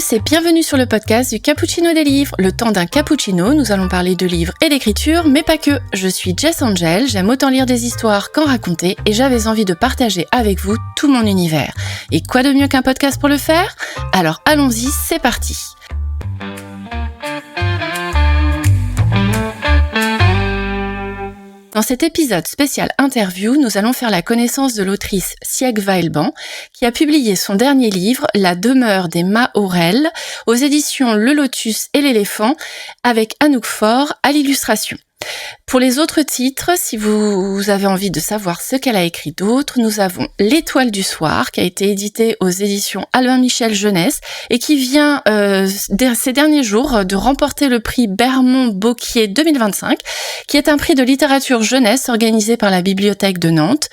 tous et bienvenue sur le podcast du Cappuccino des livres. Le temps d'un cappuccino, nous allons parler de livres et d'écriture, mais pas que. Je suis Jess Angel, j'aime autant lire des histoires qu'en raconter et j'avais envie de partager avec vous tout mon univers. Et quoi de mieux qu'un podcast pour le faire ? Alors allons-y, c'est parti. Dans cet épisode spécial interview, nous allons faire la connaissance de l'autrice Sieg Weilban, qui a publié son dernier livre, La demeure des Mahorel, aux éditions Le Lotus et l'Éléphant, avec Anouk Faure à l'illustration. Pour les autres titres, si vous avez envie de savoir ce qu'elle a écrit d'autre, nous avons L'Étoile du soir, qui a été édité aux éditions Albin Michel Jeunesse et qui vient ces derniers jours de remporter le prix Bermond-Bocquier 2025, qui est un prix de littérature jeunesse organisé par la Bibliothèque de Nantes.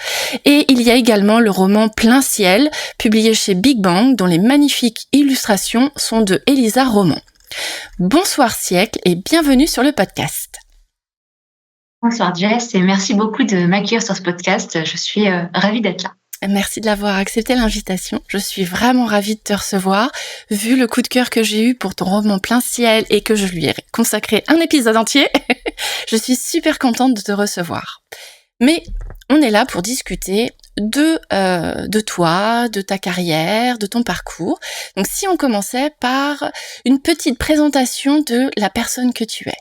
Et il y a également le roman Plein ciel, publié chez Big Bang, dont les magnifiques illustrations sont de Elisa Roman. Bonsoir Siècle et bienvenue sur le podcast. Bonsoir Jess et merci beaucoup de m'accueillir sur ce podcast. Je suis ravie d'être là. Merci de l'avoir accepté l'invitation. Je suis vraiment ravie de te recevoir. Vu le coup de cœur que j'ai eu pour ton roman Plein ciel et que je lui ai consacré un épisode entier, je suis super contente de te recevoir. Mais on est là pour discuter de toi, de ta carrière, de ton parcours. Donc si on commençait par une petite présentation de la personne que tu es.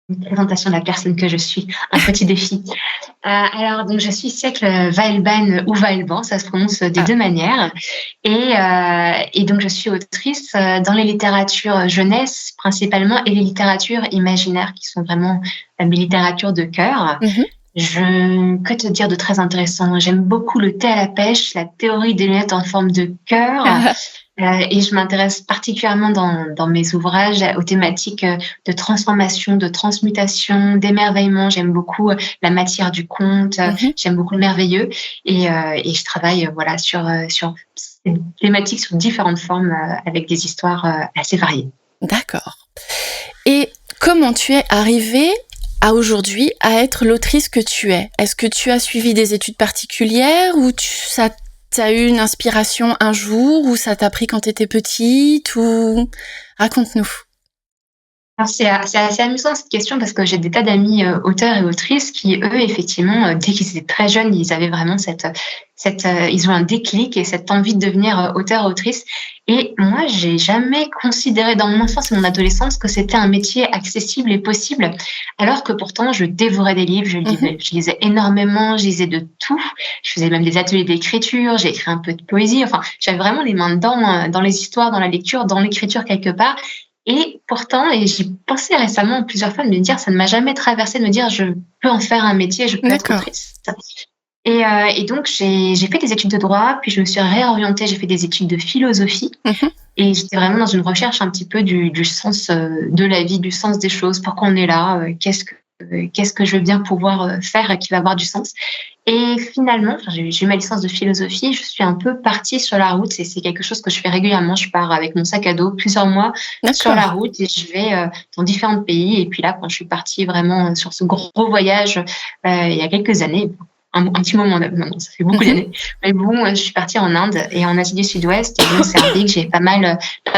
Une présentation de la personne que je suis, un petit défi. Alors, donc, je suis Sieg Weilban ou Weilban, ça se prononce des deux manières. Et donc, je suis autrice dans les littératures jeunesse principalement et les littératures imaginaires qui sont vraiment mes littératures de cœur. Que te dire de très intéressant ? J'aime beaucoup le thé à la pêche, la théorie des lunettes en forme de cœur. Et je m'intéresse particulièrement dans mes ouvrages aux thématiques de transformation, de transmutation, d'émerveillement. J'aime beaucoup la matière du conte, j'aime beaucoup le merveilleux. Et je travaille sur ces thématiques sous différentes formes avec des histoires assez variées. D'accord. Et comment tu es arrivée à aujourd'hui à être l'autrice que tu es ? Est-ce que tu as suivi des études particulières ou ça t'as eu une inspiration un jour ou ça t'a pris quand t'étais petite ou raconte-nous. Alors c'est assez amusant cette question parce que j'ai des tas d'amis auteurs et autrices qui eux effectivement dès qu'ils étaient très jeunes ils avaient vraiment ils ont un déclic et cette envie de devenir auteur-autrice. Et moi, j'ai jamais considéré dans mon enfance et mon adolescence que c'était un métier accessible et possible, alors que pourtant, je dévorais des livres, je lisais énormément, je lisais de tout. Je faisais même des ateliers d'écriture, j'ai écrit un peu de poésie. Enfin, j'avais vraiment les mains dedans, dans les histoires, dans la lecture, dans l'écriture quelque part. Et pourtant, et j'y pensais récemment plusieurs fois de me dire, ça ne m'a jamais traversé de me dire, je peux en faire un métier, je peux être autrice. Et donc, j'ai fait des études de droit, puis je me suis réorientée, j'ai fait des études de philosophie. Et j'étais vraiment dans une recherche un petit peu du sens de la vie, du sens des choses, pourquoi on est là, qu'est-ce que je veux bien pouvoir faire et qui va avoir du sens. Et finalement, j'ai eu ma licence de philosophie, je suis un peu partie sur la route, et c'est quelque chose que je fais régulièrement. Je pars avec mon sac à dos plusieurs mois sur la route et je vais dans différents pays. Et puis là, quand je suis partie vraiment sur ce gros voyage il y a quelques années, un petit moment maintenant, ça fait beaucoup d'années. Mais bon, je suis partie en Inde et en Asie du Sud-Ouest. Et donc, c'est un pays que j'ai pas mal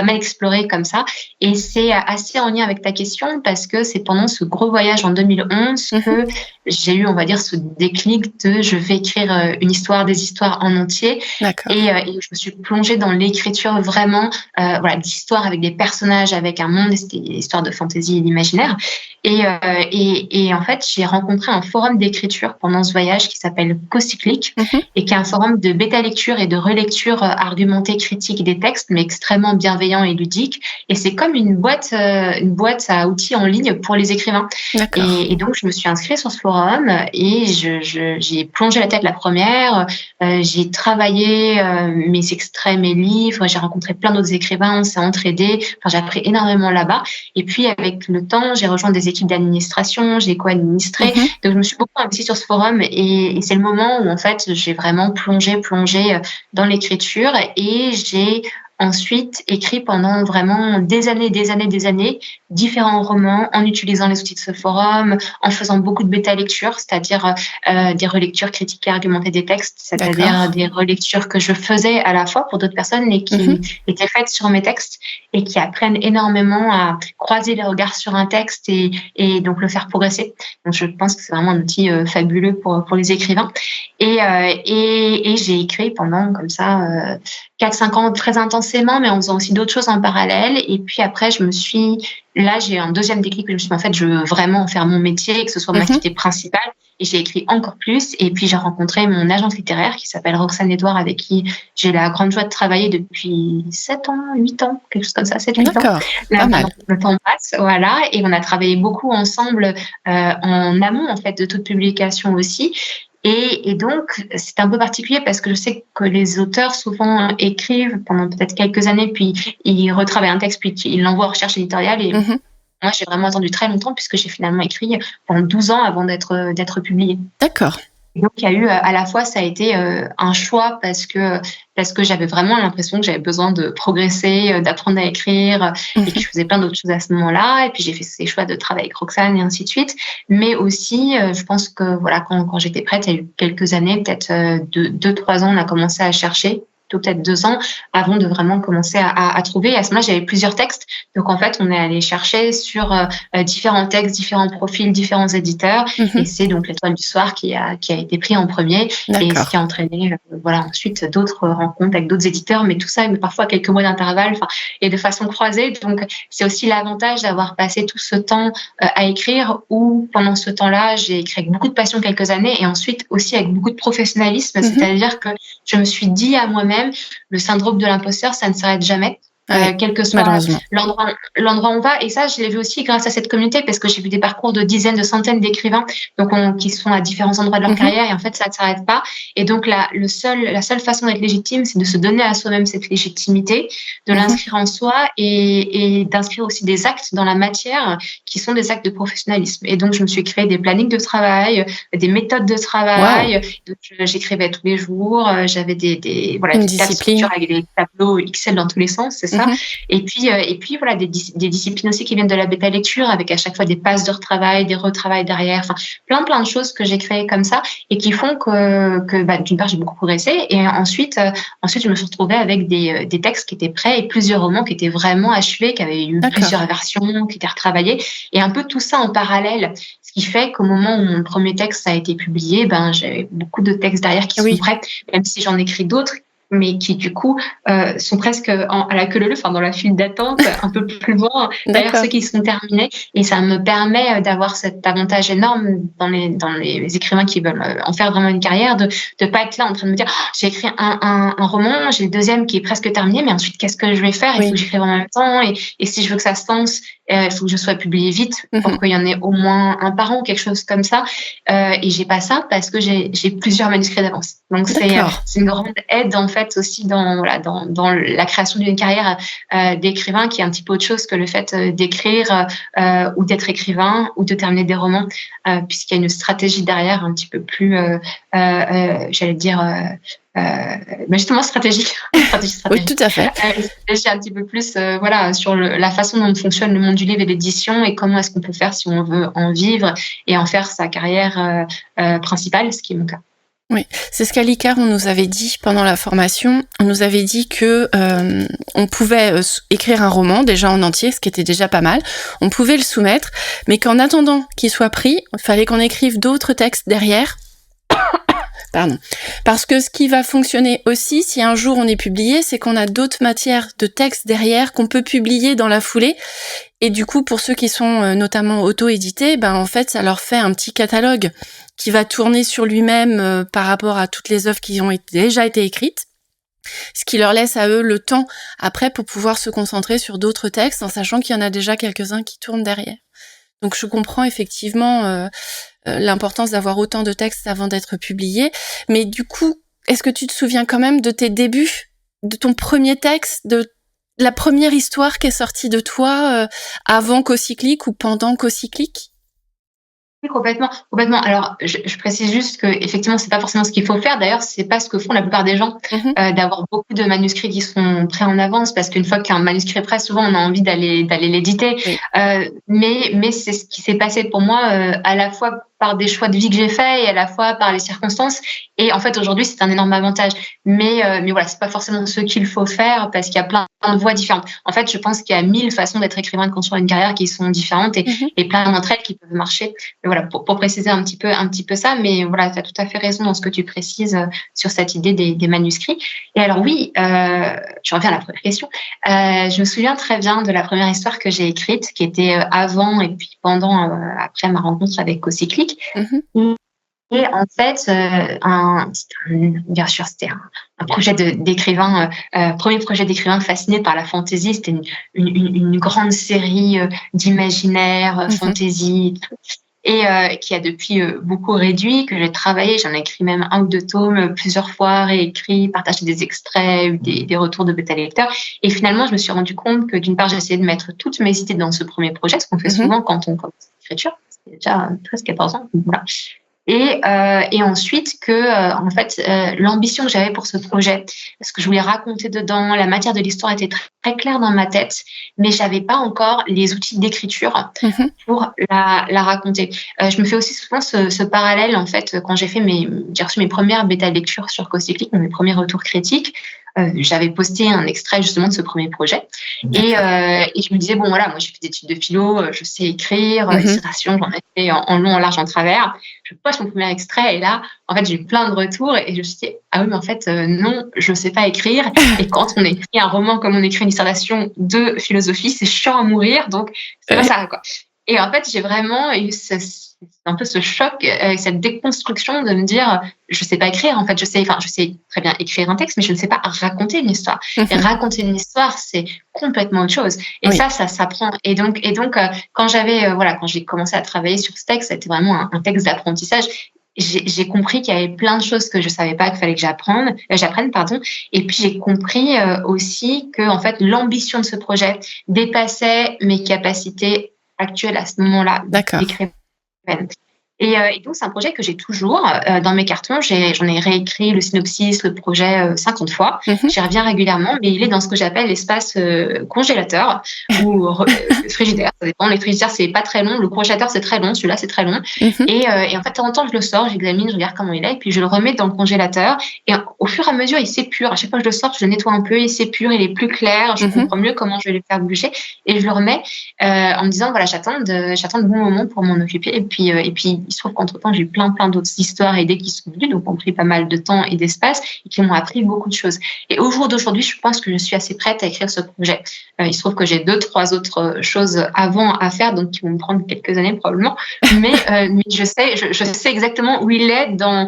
exploré comme ça. Et c'est assez en lien avec ta question parce que c'est pendant ce gros voyage en 2011 que j'ai eu, on va dire, ce déclic de je vais écrire une histoire, des histoires en entier. Et je me suis plongée dans l'écriture vraiment, d'histoires avec des personnages, avec un monde. C'était une histoire de fantaisie et d'imaginaire. Et en fait, j'ai rencontré un forum d'écriture pendant ce voyage qui s'appelle Co-Cyclique et qui est un forum de bêta-lecture et de relecture argumentée critique des textes, mais extrêmement bienveillant et ludique. Et c'est comme une boîte à outils en ligne pour les écrivains. Et donc, je me suis inscrite sur ce forum et j'ai plongé la tête la première. J'ai travaillé mes extraits, mes livres. J'ai rencontré plein d'autres écrivains. On s'est entraidés. Enfin, j'ai appris énormément là-bas. Et puis, avec le temps, j'ai rejoint des équipes d'administration. J'ai co-administré. Donc, je me suis beaucoup investie sur ce forum et c'est le moment où, en fait, j'ai vraiment plongé dans l'écriture et j'ai ensuite écrit pendant vraiment des années, différents romans en utilisant les outils de ce forum, en faisant beaucoup de bêta-lectures, c'est-à-dire des relectures critiques et argumentées des textes, c'est-à-dire D'accord. des relectures que je faisais à la fois pour d'autres personnes, mais qui étaient faites sur mes textes et qui apprennent énormément à croiser les regards sur un texte et donc le faire progresser. Donc je pense que c'est vraiment un outil fabuleux pour les écrivains. Et j'ai écrit pendant comme ça 4-5 ans très intensément, mais en faisant aussi d'autres choses en parallèle. Et puis après, j'ai un deuxième déclic où je me suis dit, en fait, je veux vraiment en faire mon métier, que ce soit mon activité principale. Et j'ai écrit encore plus. Et puis, j'ai rencontré mon agente littéraire qui s'appelle Roxane Edouard, avec qui j'ai la grande joie de travailler depuis 7 ans, 8 ans, quelque chose comme ça, 7-8 ans. D'accord, pas mal. Le temps passe, voilà. Et on a travaillé beaucoup ensemble en amont, en fait, de toute publication aussi. Et donc, c'est un peu particulier parce que je sais que les auteurs souvent écrivent pendant peut-être quelques années, puis ils retravaillent un texte, puis ils l'envoient en recherche éditoriale. Et moi, j'ai vraiment attendu très longtemps puisque j'ai finalement écrit pendant 12 ans avant d'être publiée. D'accord. Et donc, il y a eu à la fois, ça a été un choix parce que j'avais vraiment l'impression que j'avais besoin de progresser, d'apprendre à écrire, et que je faisais plein d'autres choses à ce moment-là. Et puis, j'ai fait ces choix de travailler avec Roxane et ainsi de suite. Mais aussi, je pense que voilà, quand j'étais prête, il y a eu quelques années, peut-être 2-3 ans, on a commencé à chercher, peut-être 2 ans, avant de vraiment commencer à trouver. Et à ce moment-là, j'avais plusieurs textes. Donc, en fait, on est allé chercher sur différents textes, différents profils, différents éditeurs. Et c'est donc l'Étoile du Soir qui a été pris en premier. Et ce qui a entraîné, voilà, ensuite d'autres rencontres avec d'autres éditeurs, mais tout ça, mais parfois à quelques mois d'intervalle, et de façon croisée. Donc, c'est aussi l'avantage d'avoir passé tout ce temps à écrire, où pendant ce temps-là, j'ai écrit avec beaucoup de passion quelques années, et ensuite aussi avec beaucoup de professionnalisme. C'est-à-dire que je me suis dit à moi-même, le syndrome de l'imposteur, ça ne s'arrête jamais. Quel que soit l'endroit où on va. Et ça, je l'ai vu aussi grâce à cette communauté, parce que j'ai vu des parcours de dizaines, de centaines d'écrivains qui sont à différents endroits de leur carrière, et en fait, ça ne s'arrête pas. Et donc, la seule façon d'être légitime, c'est de se donner à soi-même cette légitimité, de l'inscrire en soi, et d'inscrire aussi des actes dans la matière qui sont des actes de professionnalisme. Et donc, je me suis créé des plannings de travail, des méthodes de travail. Donc, j'écrivais tous les jours, j'avais des tas de structures avec des tableaux Excel dans tous les sens, c'est ça. Et puis voilà, des disciplines aussi qui viennent de la bêta lecture, avec à chaque fois des passes de retravail, des retravails derrière, plein de choses que j'ai créées comme ça, et qui font que d'une part j'ai beaucoup progressé, et ensuite je me suis retrouvée avec des textes qui étaient prêts, et plusieurs romans qui étaient vraiment achevés, qui avaient eu plusieurs versions, qui étaient retravaillés, et un peu tout ça en parallèle, ce qui fait qu'au moment où mon premier texte a été publié, j'avais beaucoup de textes derrière qui sont prêts, même si j'en écris d'autres, mais qui du coup sont presque à la queue leu leu, dans la file d'attente, un peu plus loin derrière ceux qui sont terminés. Et ça me permet d'avoir cet avantage énorme dans les écrivains qui veulent en faire vraiment une carrière, de pas être là en train de me dire j'ai écrit un roman, j'ai le deuxième qui est presque terminé, mais ensuite qu'est-ce que je vais faire? Il faut que j'écrive en même temps, et si je veux que ça se lance, il faut que je sois publiée vite pour qu'il y en ait au moins un par an, quelque chose comme ça. Et j'ai pas ça parce que j'ai plusieurs manuscrits d'avance. Donc c'est une grande aide en fait aussi dans la création d'une carrière d'écrivain, qui est un petit peu autre chose que le fait d'écrire ou d'être écrivain ou de terminer des romans, puisqu'il y a une stratégie derrière un petit peu plus, j'allais dire. Justement stratégique. Oui, tout à fait. J'ai un petit peu plus sur la façon dont fonctionne le monde du livre et l'édition, et comment est-ce qu'on peut faire si on veut en vivre et en faire sa carrière principale, ce qui est mon cas. Oui, c'est ce qu'Alicar, on nous avait dit pendant la formation. On nous avait dit que on pouvait écrire un roman déjà en entier, ce qui était déjà pas mal. On pouvait le soumettre, mais qu'en attendant qu'il soit pris, il fallait qu'on écrive d'autres textes derrière. Pardon. Parce que ce qui va fonctionner aussi, si un jour on est publié, c'est qu'on a d'autres matières de textes derrière qu'on peut publier dans la foulée. Et du coup, pour ceux qui sont notamment auto-édités, en fait, ça leur fait un petit catalogue qui va tourner sur lui-même par rapport à toutes les œuvres qui ont déjà été écrites. Ce qui leur laisse à eux le temps après pour pouvoir se concentrer sur d'autres textes, en sachant qu'il y en a déjà quelques-uns qui tournent derrière. Donc je comprends effectivement l'importance d'avoir autant de textes avant d'être publié. Mais du coup, est-ce que tu te souviens quand même de tes débuts, de ton premier texte, de la première histoire qui est sortie de toi avant Cocyclique ou pendant Cocyclique? Oui, complètement, complètement. Alors, je précise juste que effectivement, c'est pas forcément ce qu'il faut faire. D'ailleurs, c'est pas ce que font la plupart des gens, Mmh. d'avoir beaucoup de manuscrits qui sont prêts en avance, parce qu'une fois qu'un manuscrit est prêt, souvent on a envie d'aller l'éditer. Oui. Mais c'est ce qui s'est passé pour moi, à la fois par des choix de vie que j'ai faits et à la fois par les circonstances. Et en fait, aujourd'hui, c'est un énorme avantage. Mais voilà, c'est pas forcément ce qu'il faut faire, parce qu'il y a plein de voies différentes. En fait, je pense qu'il y a 1000 façons d'être écrivain et de construire une carrière qui sont différentes, Mmh. et plein d'entre elles qui peuvent marcher. Mais voilà, pour préciser un petit peu ça, mais voilà, tu as tout à fait raison dans ce que tu précises, sur cette idée des manuscrits. Et alors oui, je reviens à la première question. Je me souviens très bien de la première histoire que j'ai écrite, qui était avant et puis pendant, après ma rencontre avec Cocyclic. Mmh. Et en fait, bien sûr, c'était un projet d'écrivain, premier projet d'écrivain fasciné par la fantaisie. C'était une grande série d'imaginaire, Mmh. fantasy, et qui a depuis beaucoup réduit, que j'ai travaillé. J'en ai écrit même 1 ou 2 tomes, plusieurs fois réécrits, partagé des extraits, eu des retours de bêta-lecteurs. Et finalement, je me suis rendu compte que d'une part, j'essayais de mettre toutes mes idées dans ce premier projet, ce qu'on fait Mmh. souvent quand on commence l'écriture. C'était déjà 13-14 ans. Voilà. Et ensuite que, en fait, l'ambition que j'avais pour ce projet, ce que je voulais raconter dedans, la matière de l'histoire était très claire dans ma tête, mais j'avais pas encore les outils d'écriture Mmh. pour la raconter. Je me fais aussi souvent ce parallèle, en fait, quand j'ai reçu mes premières bêta-lectures sur Cocyclic, mes premiers retours critiques. J'avais posté un extrait justement de ce premier projet, D'accord. et je me disais, bon voilà, moi j'ai fait des études de philo, je sais écrire, Mmh. dissertation, j'en ai fait en long, en large, en travers. Je poste mon premier extrait, et là, en fait, j'ai eu plein de retours, et je me suis dit, ah oui, mais en fait, non, je sais pas écrire. Et quand on écrit un roman comme on écrit une dissertation de philosophie, c'est chiant à mourir, donc c'est pas ça, quoi. Et en fait, j'ai vraiment eu un peu ce choc, cette déconstruction de me dire, je sais pas écrire, en fait, je sais très bien écrire un texte, mais je ne sais pas raconter une histoire. Et Mmh. raconter une histoire, c'est complètement autre chose. Et Oui. ça s'apprend. Et donc, quand j'ai commencé à travailler sur ce texte, c'était vraiment un texte d'apprentissage. J'ai compris qu'il y avait plein de choses que je savais pas, qu'il fallait que j'apprenne, pardon. Et puis j'ai compris aussi que, en fait, l'ambition de ce projet dépassait mes capacités actuelles à ce moment-là D'accord. d'écrivaine. Et donc, c'est un projet que j'ai toujours dans mes cartons. J'en ai réécrit le synopsis, le projet 50 fois. Mmh. J'y reviens régulièrement, mais il est dans ce que j'appelle l'espace congélateur ou frigidaire. Ça dépend. Les frigidaires, c'est pas très long. Le congélateur, c'est très long. Celui-là, c'est très long. Mmh. Et en fait, de temps en temps, je le sors, j'examine, je regarde comment il est, et puis je le remets dans le congélateur. Et au fur et à mesure, il s'épure. À chaque fois que je le sors, je le nettoie un peu, il s'épure, il est plus clair. Je Mmh. comprends mieux comment je vais le faire bouger. Et je le remets en me disant, voilà, j'attends de bons moments pour m'en occuper. Et puis, il se trouve qu'entre-temps, j'ai eu plein d'autres histoires et idées qui sont venues, donc ont pris pas mal de temps et d'espace, et qui m'ont appris beaucoup de choses. Et au jour d'aujourd'hui, je pense que je suis assez prête à écrire ce projet. Il se trouve que j'ai 2-3 autres choses avant à faire, donc qui vont me prendre quelques années probablement. Mais je sais exactement où il est dans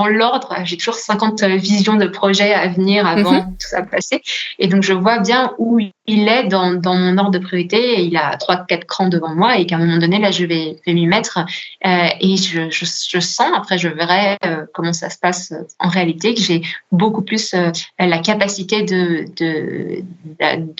l'ordre. J'ai toujours 50 visions de projets à venir avant Mmh. tout ça passer. Et donc, je vois bien où il est dans mon ordre de priorité. Et il a 3-4 crans devant moi, et qu'à un moment donné, là, je vais m'y mettre. Et je sens, après, je verrai comment ça se passe en réalité, que j'ai beaucoup plus la capacité de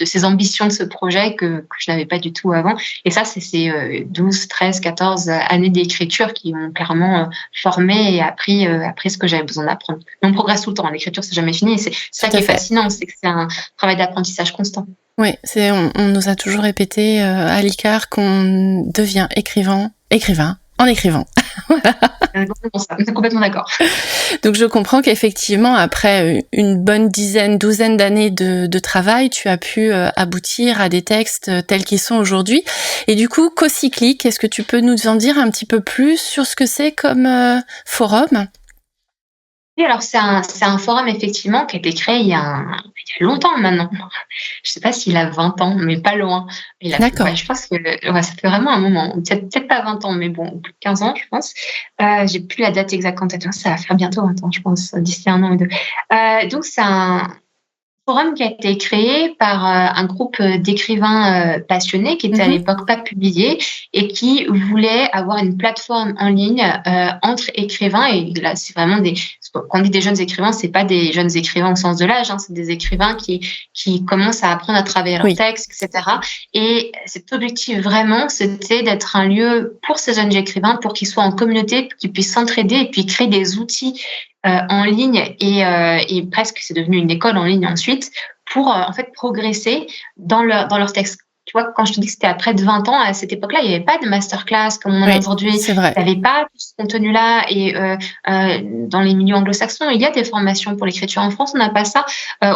ces ambitions de ce projet que je n'avais pas du tout avant. Et ça, c'est ces 12, 13, 14 années d'écriture qui m'ont clairement formé et appris ce que j'avais besoin d'apprendre. Mais on progresse tout le temps. L'écriture, c'est jamais fini. Et c'est ça Tout qui à est fait. fascinant, c'est que c'est un travail d'apprentissage constant. Oui, on nous a toujours répété à l'ICAR qu'on devient écrivain en écrivant. C'est complètement d'accord. Donc je comprends qu'effectivement, après une bonne douzaine d'années de travail, tu as pu aboutir à des textes tels qu'ils sont aujourd'hui. Et du coup, Cocyclic, est-ce que tu peux nous en dire un petit peu plus sur ce que c'est comme forum ? Oui, alors c'est un forum effectivement qui a été créé il y a longtemps maintenant. Je sais pas s'il a 20 ans, mais pas loin. D'accord. Ouais, je pense que ouais, ça fait vraiment un moment. Peut-être pas 20 ans, mais bon, plus de 15 ans, je pense. J'ai plus la date exacte en tête. Ça va faire bientôt 20 ans, je pense, d'ici 1 an ou 2. Donc c'est un forum qui a été créé par un groupe d'écrivains passionnés qui étaient à Mhm. l'époque pas publiés, et qui voulaient avoir une plateforme en ligne entre écrivains. Et là, c'est vraiment quand on dit des jeunes écrivains, c'est pas des jeunes écrivains au sens de l'âge, c'est des écrivains qui commencent à apprendre à travailler leur texte, etc. Et cet objectif vraiment, c'était d'être un lieu pour ces jeunes écrivains, pour qu'ils soient en communauté, pour qu'ils puissent s'entraider et puis créer des outils en ligne et presque c'est devenu une école en ligne ensuite pour en fait progresser dans leur texte. Tu vois, quand je te dis que c'était à près de 20 ans, à cette époque-là, il n'y avait pas de masterclass comme on en a aujourd'hui. C'est vrai. Il n'y avait pas tout ce contenu-là. Et dans les milieux anglo-saxons, il y a des formations pour l'écriture. En France, on n'a pas ça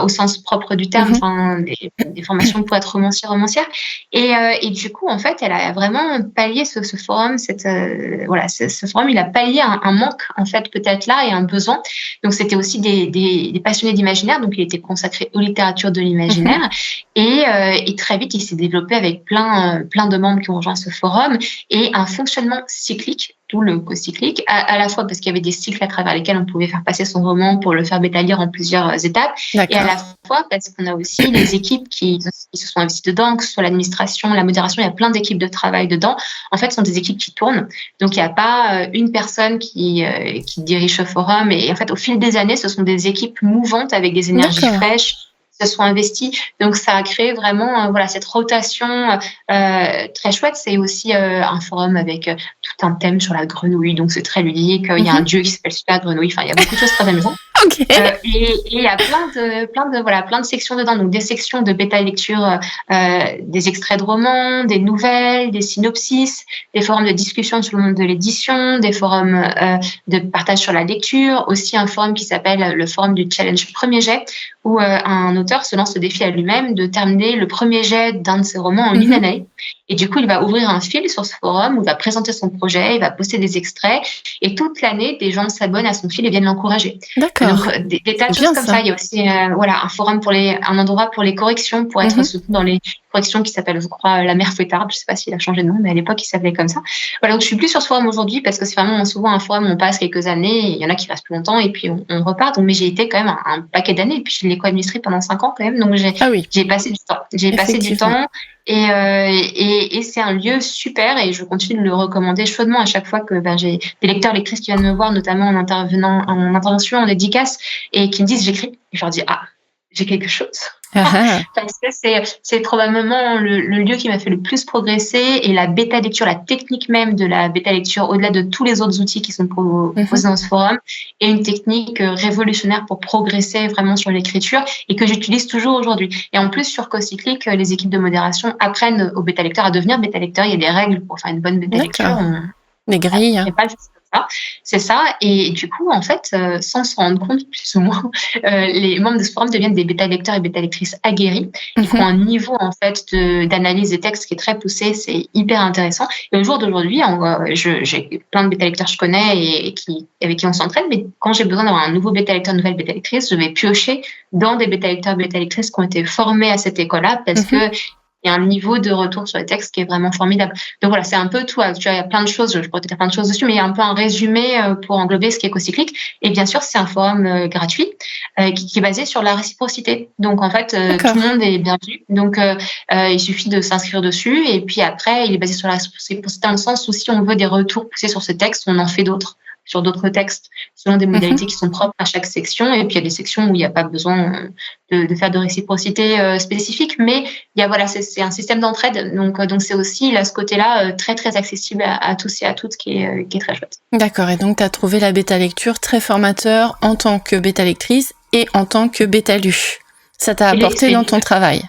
au sens propre du terme, des formations pour être romancière. Et du coup, en fait, elle a vraiment pallié ce forum. Ce forum, il a pallié un manque, en fait, peut-être là, et un besoin. Donc, c'était aussi des passionnés d'imaginaire. Donc, il était consacré aux littératures de l'imaginaire. Et très vite, il s'est développé avec plein de membres qui ont rejoint ce forum et un fonctionnement cyclique, d'où le co-cyclique, à la fois parce qu'il y avait des cycles à travers lesquels on pouvait faire passer son roman pour le faire bêta-lire en plusieurs étapes, et à la fois parce qu'on a aussi les équipes qui se sont investies dedans, que ce soit l'administration, la modération, il y a plein d'équipes de travail dedans. En fait, ce sont des équipes qui tournent, donc il n'y a pas une personne qui dirige ce forum, et en fait, au fil des années, ce sont des équipes mouvantes avec des énergies fraîches, se sont investis. Donc, ça a créé vraiment cette rotation très chouette. C'est aussi un forum avec tout un thème sur la grenouille. Donc, c'est très ludique. Il y a un dieu qui s'appelle Super Grenouille. Enfin, il y a beaucoup de choses très amusantes. Et il y a plein de sections dedans. Donc, des sections de bêta lecture, des extraits de romans, des nouvelles, des synopsis, des forums de discussion sur le monde de l'édition, des forums de partage sur la lecture, aussi un forum qui s'appelle le forum du challenge premier jet, où un auteur se lance le défi à lui-même de terminer le premier jet d'un de ses romans en une année. Et du coup, il va ouvrir un fil sur ce forum où il va présenter son projet, il va poster des extraits, et toute l'année, des gens s'abonnent à son fil et viennent l'encourager. D'accord. Donc, des tas de choses comme ça. Il y a aussi un forum un endroit pour les corrections, pour être soutenu dans les corrections qui s'appelle, je crois, La Mère Fouettarde. Je sais pas s'il a changé de nom, mais à l'époque, il s'appelait comme ça. Voilà, donc je suis plus sur ce forum aujourd'hui parce que c'est vraiment souvent un forum où on passe quelques années, et il y en a qui restent plus longtemps et puis on repart. Donc, mais j'ai été quand même un paquet d'années, et puis je l'ai co-administré pendant 5 ans quand même. Donc, j'ai passé du temps. J'ai passé du temps. Et c'est un lieu super, et je continue de le recommander chaudement à chaque fois que j'ai des lecteurs, lectrices qui viennent me voir, notamment en intervention, en dédicace, et qui me disent j'écris. Et je leur dis j'ai quelque chose. Parce que c'est probablement le lieu qui m'a fait le plus progresser, et la bêta lecture, la technique même de la bêta lecture, au-delà de tous les autres outils qui sont proposés dans ce forum, est une technique révolutionnaire pour progresser vraiment sur l'écriture, et que j'utilise toujours aujourd'hui. Et en plus, sur co-cyclique, les équipes de modération apprennent aux bêta lecteurs à devenir bêta lecteurs. Il y a des règles pour faire une bonne bêta lecture. Des grilles. C'est ça. Et du coup, en fait, sans s'en rendre compte plus ou moins, les membres de ce forum deviennent des bêta-lecteurs et bêta-lectrices aguerris. Ils ont un niveau, en fait, d'analyse des textes qui est très poussé. C'est hyper intéressant. Et au jour d'aujourd'hui, j'ai plein de bêta-lecteurs que je connais et avec qui on s'entraîne. Mais quand j'ai besoin d'avoir un nouveau bêta-lecteur, une nouvelle bêta-lectrice, je vais piocher dans des bêta-lecteurs, bêta-lectrices qui ont été formés à cette école-là, parce que il y a un niveau de retour sur les textes qui est vraiment formidable. Donc voilà, c'est un peu tout. Tu vois, il y a plein de choses, je pourrais te dire plein de choses dessus, mais il y a un peu un résumé pour englober ce qui est co-cyclique. Et bien sûr, c'est un forum gratuit qui est basé sur la réciprocité. Donc en fait, tout le monde est bienvenu. Donc il suffit de s'inscrire dessus, et puis après, il est basé sur la réciprocité dans le sens où si on veut des retours poussés sur ce texte, on en fait d'autres sur d'autres textes, selon des modalités qui sont propres à chaque section. Et puis, il y a des sections où il n'y a pas besoin de faire de réciprocité spécifique. Mais c'est un système d'entraide. Donc c'est aussi ce côté-là très, très accessible à tous et à toutes qui est très chouette. D'accord. Et donc, tu as trouvé la bêta-lecture très formateur en tant que bêta-lectrice et en tant que bêta-lu. Ça t'a apporté dans ton travail?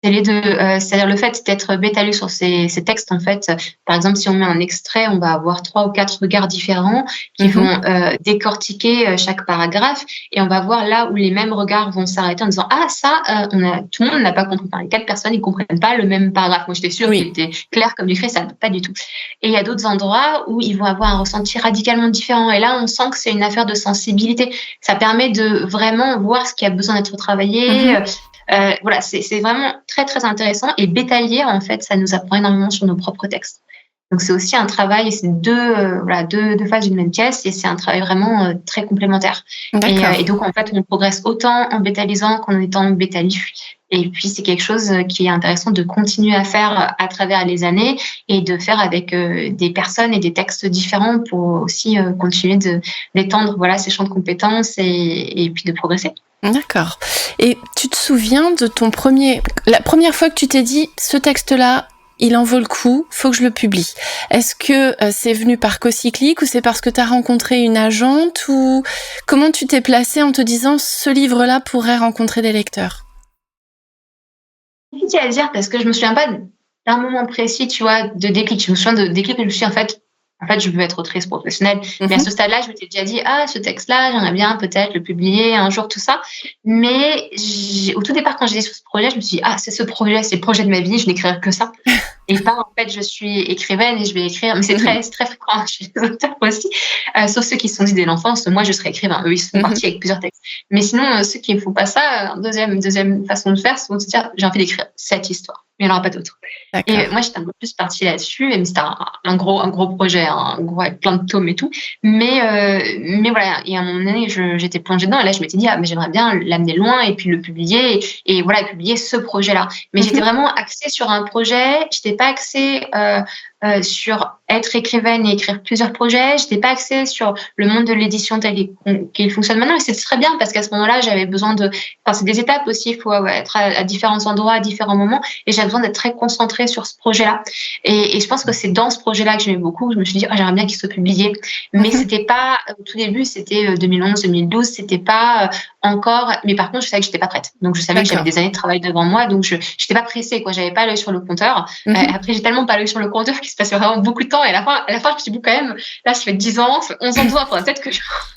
C'est les deux, c'est-à-dire le fait d'être bêta lu sur ces textes, en fait. Par exemple, si on met un extrait, on va avoir 3 ou 4 regards différents qui vont décortiquer chaque paragraphe, et on va voir là où les mêmes regards vont s'arrêter en disant tout le monde n'a pas compris. Enfin, les 4 personnes, ils comprennent pas le même paragraphe. Moi, j'étais sûre qu'il était clair comme du craie, ça pas du tout. Et il y a d'autres endroits où ils vont avoir un ressenti radicalement différent, et là, on sent que c'est une affaire de sensibilité. Ça permet de vraiment voir ce qui a besoin d'être travaillé. C'est vraiment très, très intéressant. Et bêta lire, en fait, ça nous apprend énormément sur nos propres textes. Donc c'est aussi un travail, c'est deux faces d'une même pièce et c'est un travail vraiment très complémentaire. Et D'accord. donc en fait, on progresse autant en bêta-lisant qu'en étant bêta-lif. Et puis c'est quelque chose qui est intéressant de continuer à faire à travers les années et de faire avec des personnes et des textes différents pour aussi continuer d'étendre ces champs de compétences et puis de progresser. D'accord. Et tu te souviens de la première fois que tu t'es dit, ce texte-là, il en vaut le coup, faut que je le publie. Est-ce que c'est venu par Cocyclic ou c'est parce que tu as rencontré une agente ou comment tu t'es placée en te disant, ce livre-là pourrait rencontrer des lecteurs? C'est difficile à dire parce que je me souviens pas d'un moment précis, tu vois, de déclic. Je me souviens de déclic où je me suis dit, en fait, je veux être autrice professionnelle. Mais à Mhm, ce stade-là, je m'étais déjà dit, ah, ce texte-là, j'aimerais bien peut-être le publier un jour, tout ça. Mais au tout départ, quand j'ai dit sur ce projet, je me suis dit, ah, c'est ce projet, c'est le projet de ma vie, je n'écrirai que ça. Et pas, en fait, je suis écrivaine et je vais écrire. Mais mhm, c'est très fréquent chez les auteurs aussi. Sauf ceux qui se sont dit dès l'enfance, moi, je serai écrivain. Eux, ils sont mhm. partis avec plusieurs textes. Mais sinon, ceux qui ne font pas ça, deuxième façon de faire, c'est de se dire, j'ai envie d'écrire cette histoire. Mais il n'y en aura pas d'autre. Et D'accord. moi, j'étais un peu plus partie là-dessus. Et c'était un gros projet, un gros, avec plein de tomes et tout. Mais voilà. Et à un moment donné, j'étais plongée dedans. Et là, je m'étais dit, ah, mais j'aimerais bien l'amener loin et puis le publier. Et voilà, publier ce projet-là. Mais j'étais Mhm, vraiment axée sur un projet. J'étais pas axée sur être écrivaine et écrire plusieurs projets. J'étais pas axée sur le monde de l'édition tel qu'il fonctionne maintenant. Et c'est très bien parce qu'à ce moment-là, j'avais besoin enfin, c'est des étapes aussi. Il faut être à différents endroits, à différents moments. Et j'avais besoin d'être très concentrée sur ce projet-là. Et je pense que c'est dans ce projet-là que j'aimais beaucoup. Je me suis dit, ah, j'aimerais bien qu'il soit publié. Mais mhm. c'était pas, au tout début, c'était 2011, 2012. C'était pas encore, mais par contre, je savais que j'étais pas prête. Donc, je savais que j'avais D'accord. des années de travail devant moi. Donc, je n'étais pas pressée, quoi. J'avais pas l'œil sur le compteur. Mhm. Après, j'ai tellement pas l'œil sur le compteur qu'il se passait vraiment beaucoup de temps. Et à la fin, je me suis dit, bon, quand même, là, ça fait 10 ans, 11 ans de temps, faudrait peut-être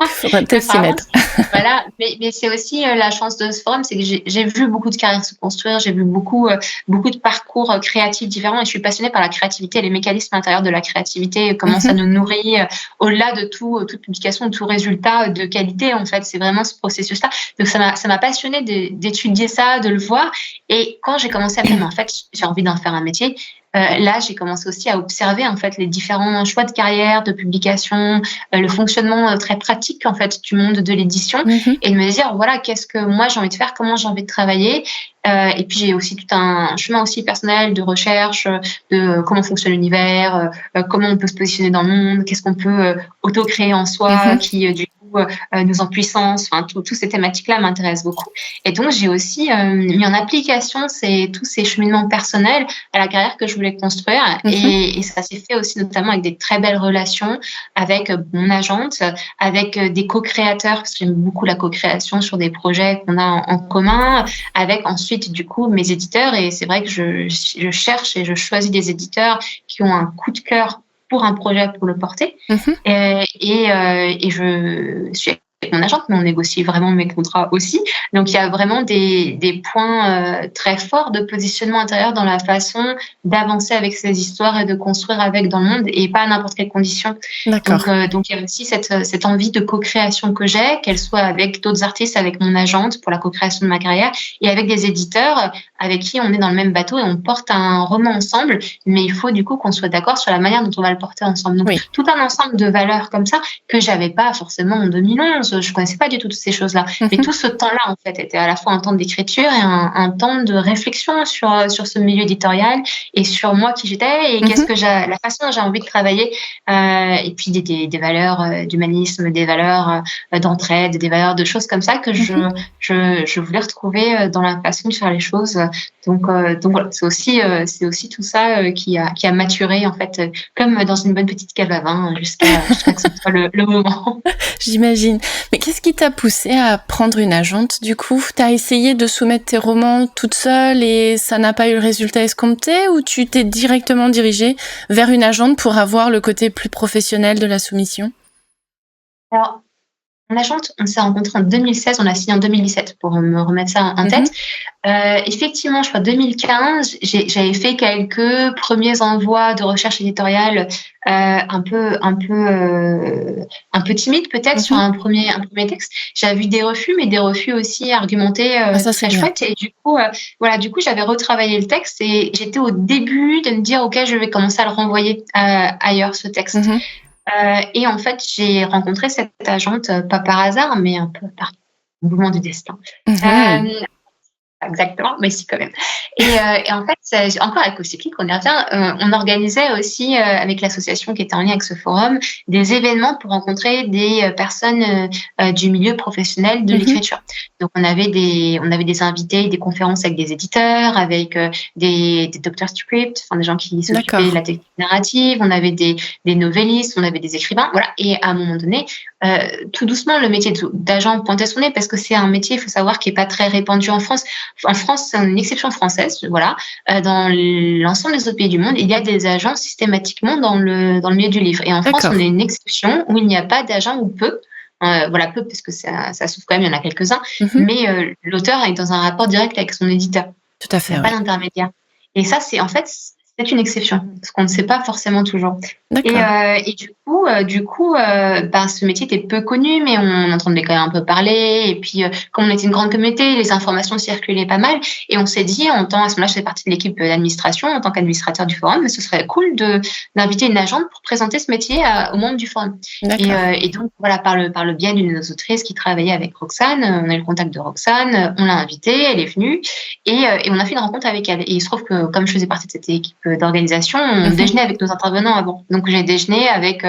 Faudrait que peut-être ça s'y mettre. avance. Voilà. Mais c'est aussi la chance de ce forum, c'est que j'ai vu beaucoup de carrières se construire. J'ai vu beaucoup de parcours créatifs différents et je suis passionnée par la créativité et les mécanismes intérieurs de la créativité, comment ça Mhm, nous nourrit au-delà de toute publication, de tout résultat de qualité. En fait, c'est vraiment ce processus-là. Donc, ça m'a passionnée d'étudier ça, de le voir. Et quand j'ai commencé à me dire, mais en fait, j'ai envie d'en faire un métier, là, j'ai commencé aussi à observer en fait les différents choix de carrière, de publication, le fonctionnement très pratique en fait du monde de l'édition, mhm. et de me dire voilà qu'est-ce que moi j'ai envie de faire, comment j'ai envie de travailler. Et puis j'ai aussi tout un chemin aussi personnel de recherche de comment fonctionne l'univers, comment on peut se positionner dans le monde, qu'est-ce qu'on peut auto-créer en soi, Mhm. qui du coup nous en puissance. Enfin, toutes ces thématiques-là m'intéressent beaucoup. Et donc j'ai aussi mis en application tous ces cheminements personnels à la carrière que je voulais construire. Mhm. Et ça s'est fait aussi notamment avec des très belles relations avec mon agente, avec des co-créateurs, parce que j'aime beaucoup la co-création sur des projets qu'on a en commun, avec ensuite du coup mes éditeurs. Et c'est vrai que je cherche et je choisis des éditeurs qui ont un coup de cœur pour un projet pour le porter. Mhm. Et je suis avec mon agente, mais on négocie vraiment mes contrats aussi. Donc il y a vraiment des points très forts de positionnement intérieur dans la façon d'avancer avec ces histoires et de construire avec dans le monde et pas à n'importe quelle condition. D'accord. Donc il y a aussi cette envie de co-création que j'ai, qu'elle soit avec d'autres artistes, avec mon agente pour la co-création de ma carrière et avec des éditeurs avec qui on est dans le même bateau et on porte un roman ensemble, mais il faut du coup qu'on soit d'accord sur la manière dont on va le porter ensemble. Donc Oui. tout un ensemble de valeurs comme ça que j'avais pas forcément en 2011. Je connaissais pas du tout toutes ces choses-là. Mais Mhm. tout ce temps-là, en fait, était à la fois un temps d'écriture et un temps de réflexion sur ce milieu éditorial et sur moi qui j'étais et Mhm. la façon dont j'ai envie de travailler. Et puis des valeurs d'humanisme, des valeurs d'entraide, des valeurs de choses comme ça que Mhm. je voulais retrouver dans la façon de faire les choses. Donc voilà, c'est aussi tout ça qui a maturé en fait, comme dans une bonne petite cave à vin jusqu'à que ce soit le moment. J'imagine. Mais qu'est-ce qui t'a poussé à prendre une agente du coup? T'as essayé de soumettre tes romans toute seule et ça n'a pas eu le résultat escompté ou tu t'es directement dirigée vers une agente pour avoir le côté plus professionnel de la soumission? Alors, Mon agente, on s'est rencontrés en 2016, on a signé en 2017 pour me remettre ça en tête. Effectivement, je crois 2015, j'avais fait quelques premiers envois de recherche éditoriale un peu timides peut-être sur un premier texte. J'avais vu des refus, mais des refus aussi argumentés très chouettes. Et du coup, j'avais retravaillé le texte et j'étais au début de me dire ok, je vais commencer à le renvoyer ailleurs ce texte. Et en fait, j'ai rencontré cette agente, pas par hasard, mais un peu par mouvement du destin. Exactement, mais si quand même. Et en fait, encore avec Ocyclique, on y revient, on organisait aussi avec l'association qui était en lien avec ce forum des événements pour rencontrer des personnes du milieu professionnel de l'écriture. Donc on avait des invités, des conférences avec des éditeurs, avec des doctors script, enfin des gens qui s'occupaient de la technique narrative. On avait des novellistes, on avait des écrivains, voilà. Et à un moment donné, tout doucement, le métier d'agent pointait son nez parce que c'est un métier, il faut savoir, qui est pas très répandu en France. En France, c'est une exception française, voilà. Dans l'ensemble des autres pays du monde, il y a des agents systématiquement dans le milieu du livre. Et en France, on est une exception où il n'y a pas d'agent ou peu. Voilà, peu, parce que ça souffre quand même, il y en a quelques-uns. Mais l'auteur est dans un rapport direct avec son éditeur. Tout à fait. Il n'y a pas d'intermédiaire. Et ça, c'est une exception, parce qu'on ne sait pas forcément toujours. Et du coup, ce métier était peu connu, mais on entendait quand même un peu parler. Et puis, comme on était une grande communauté, les informations circulaient pas mal. Et on s'est dit, à ce moment-là, je faisais partie de l'équipe d'administration en tant qu'administrateur du forum, mais ce serait cool d'inviter une agente pour présenter ce métier aux membres du forum. Et donc, voilà, par le biais d'une de nos autrices qui travaillait avec Roxane, on a eu le contact de Roxane, on l'a invitée, elle est venue, et on a fait une rencontre avec elle. Et il se trouve que, comme je faisais partie de cette équipe d'organisation, on déjeunait avec nos intervenants avant. Donc, j'ai déjeuné avec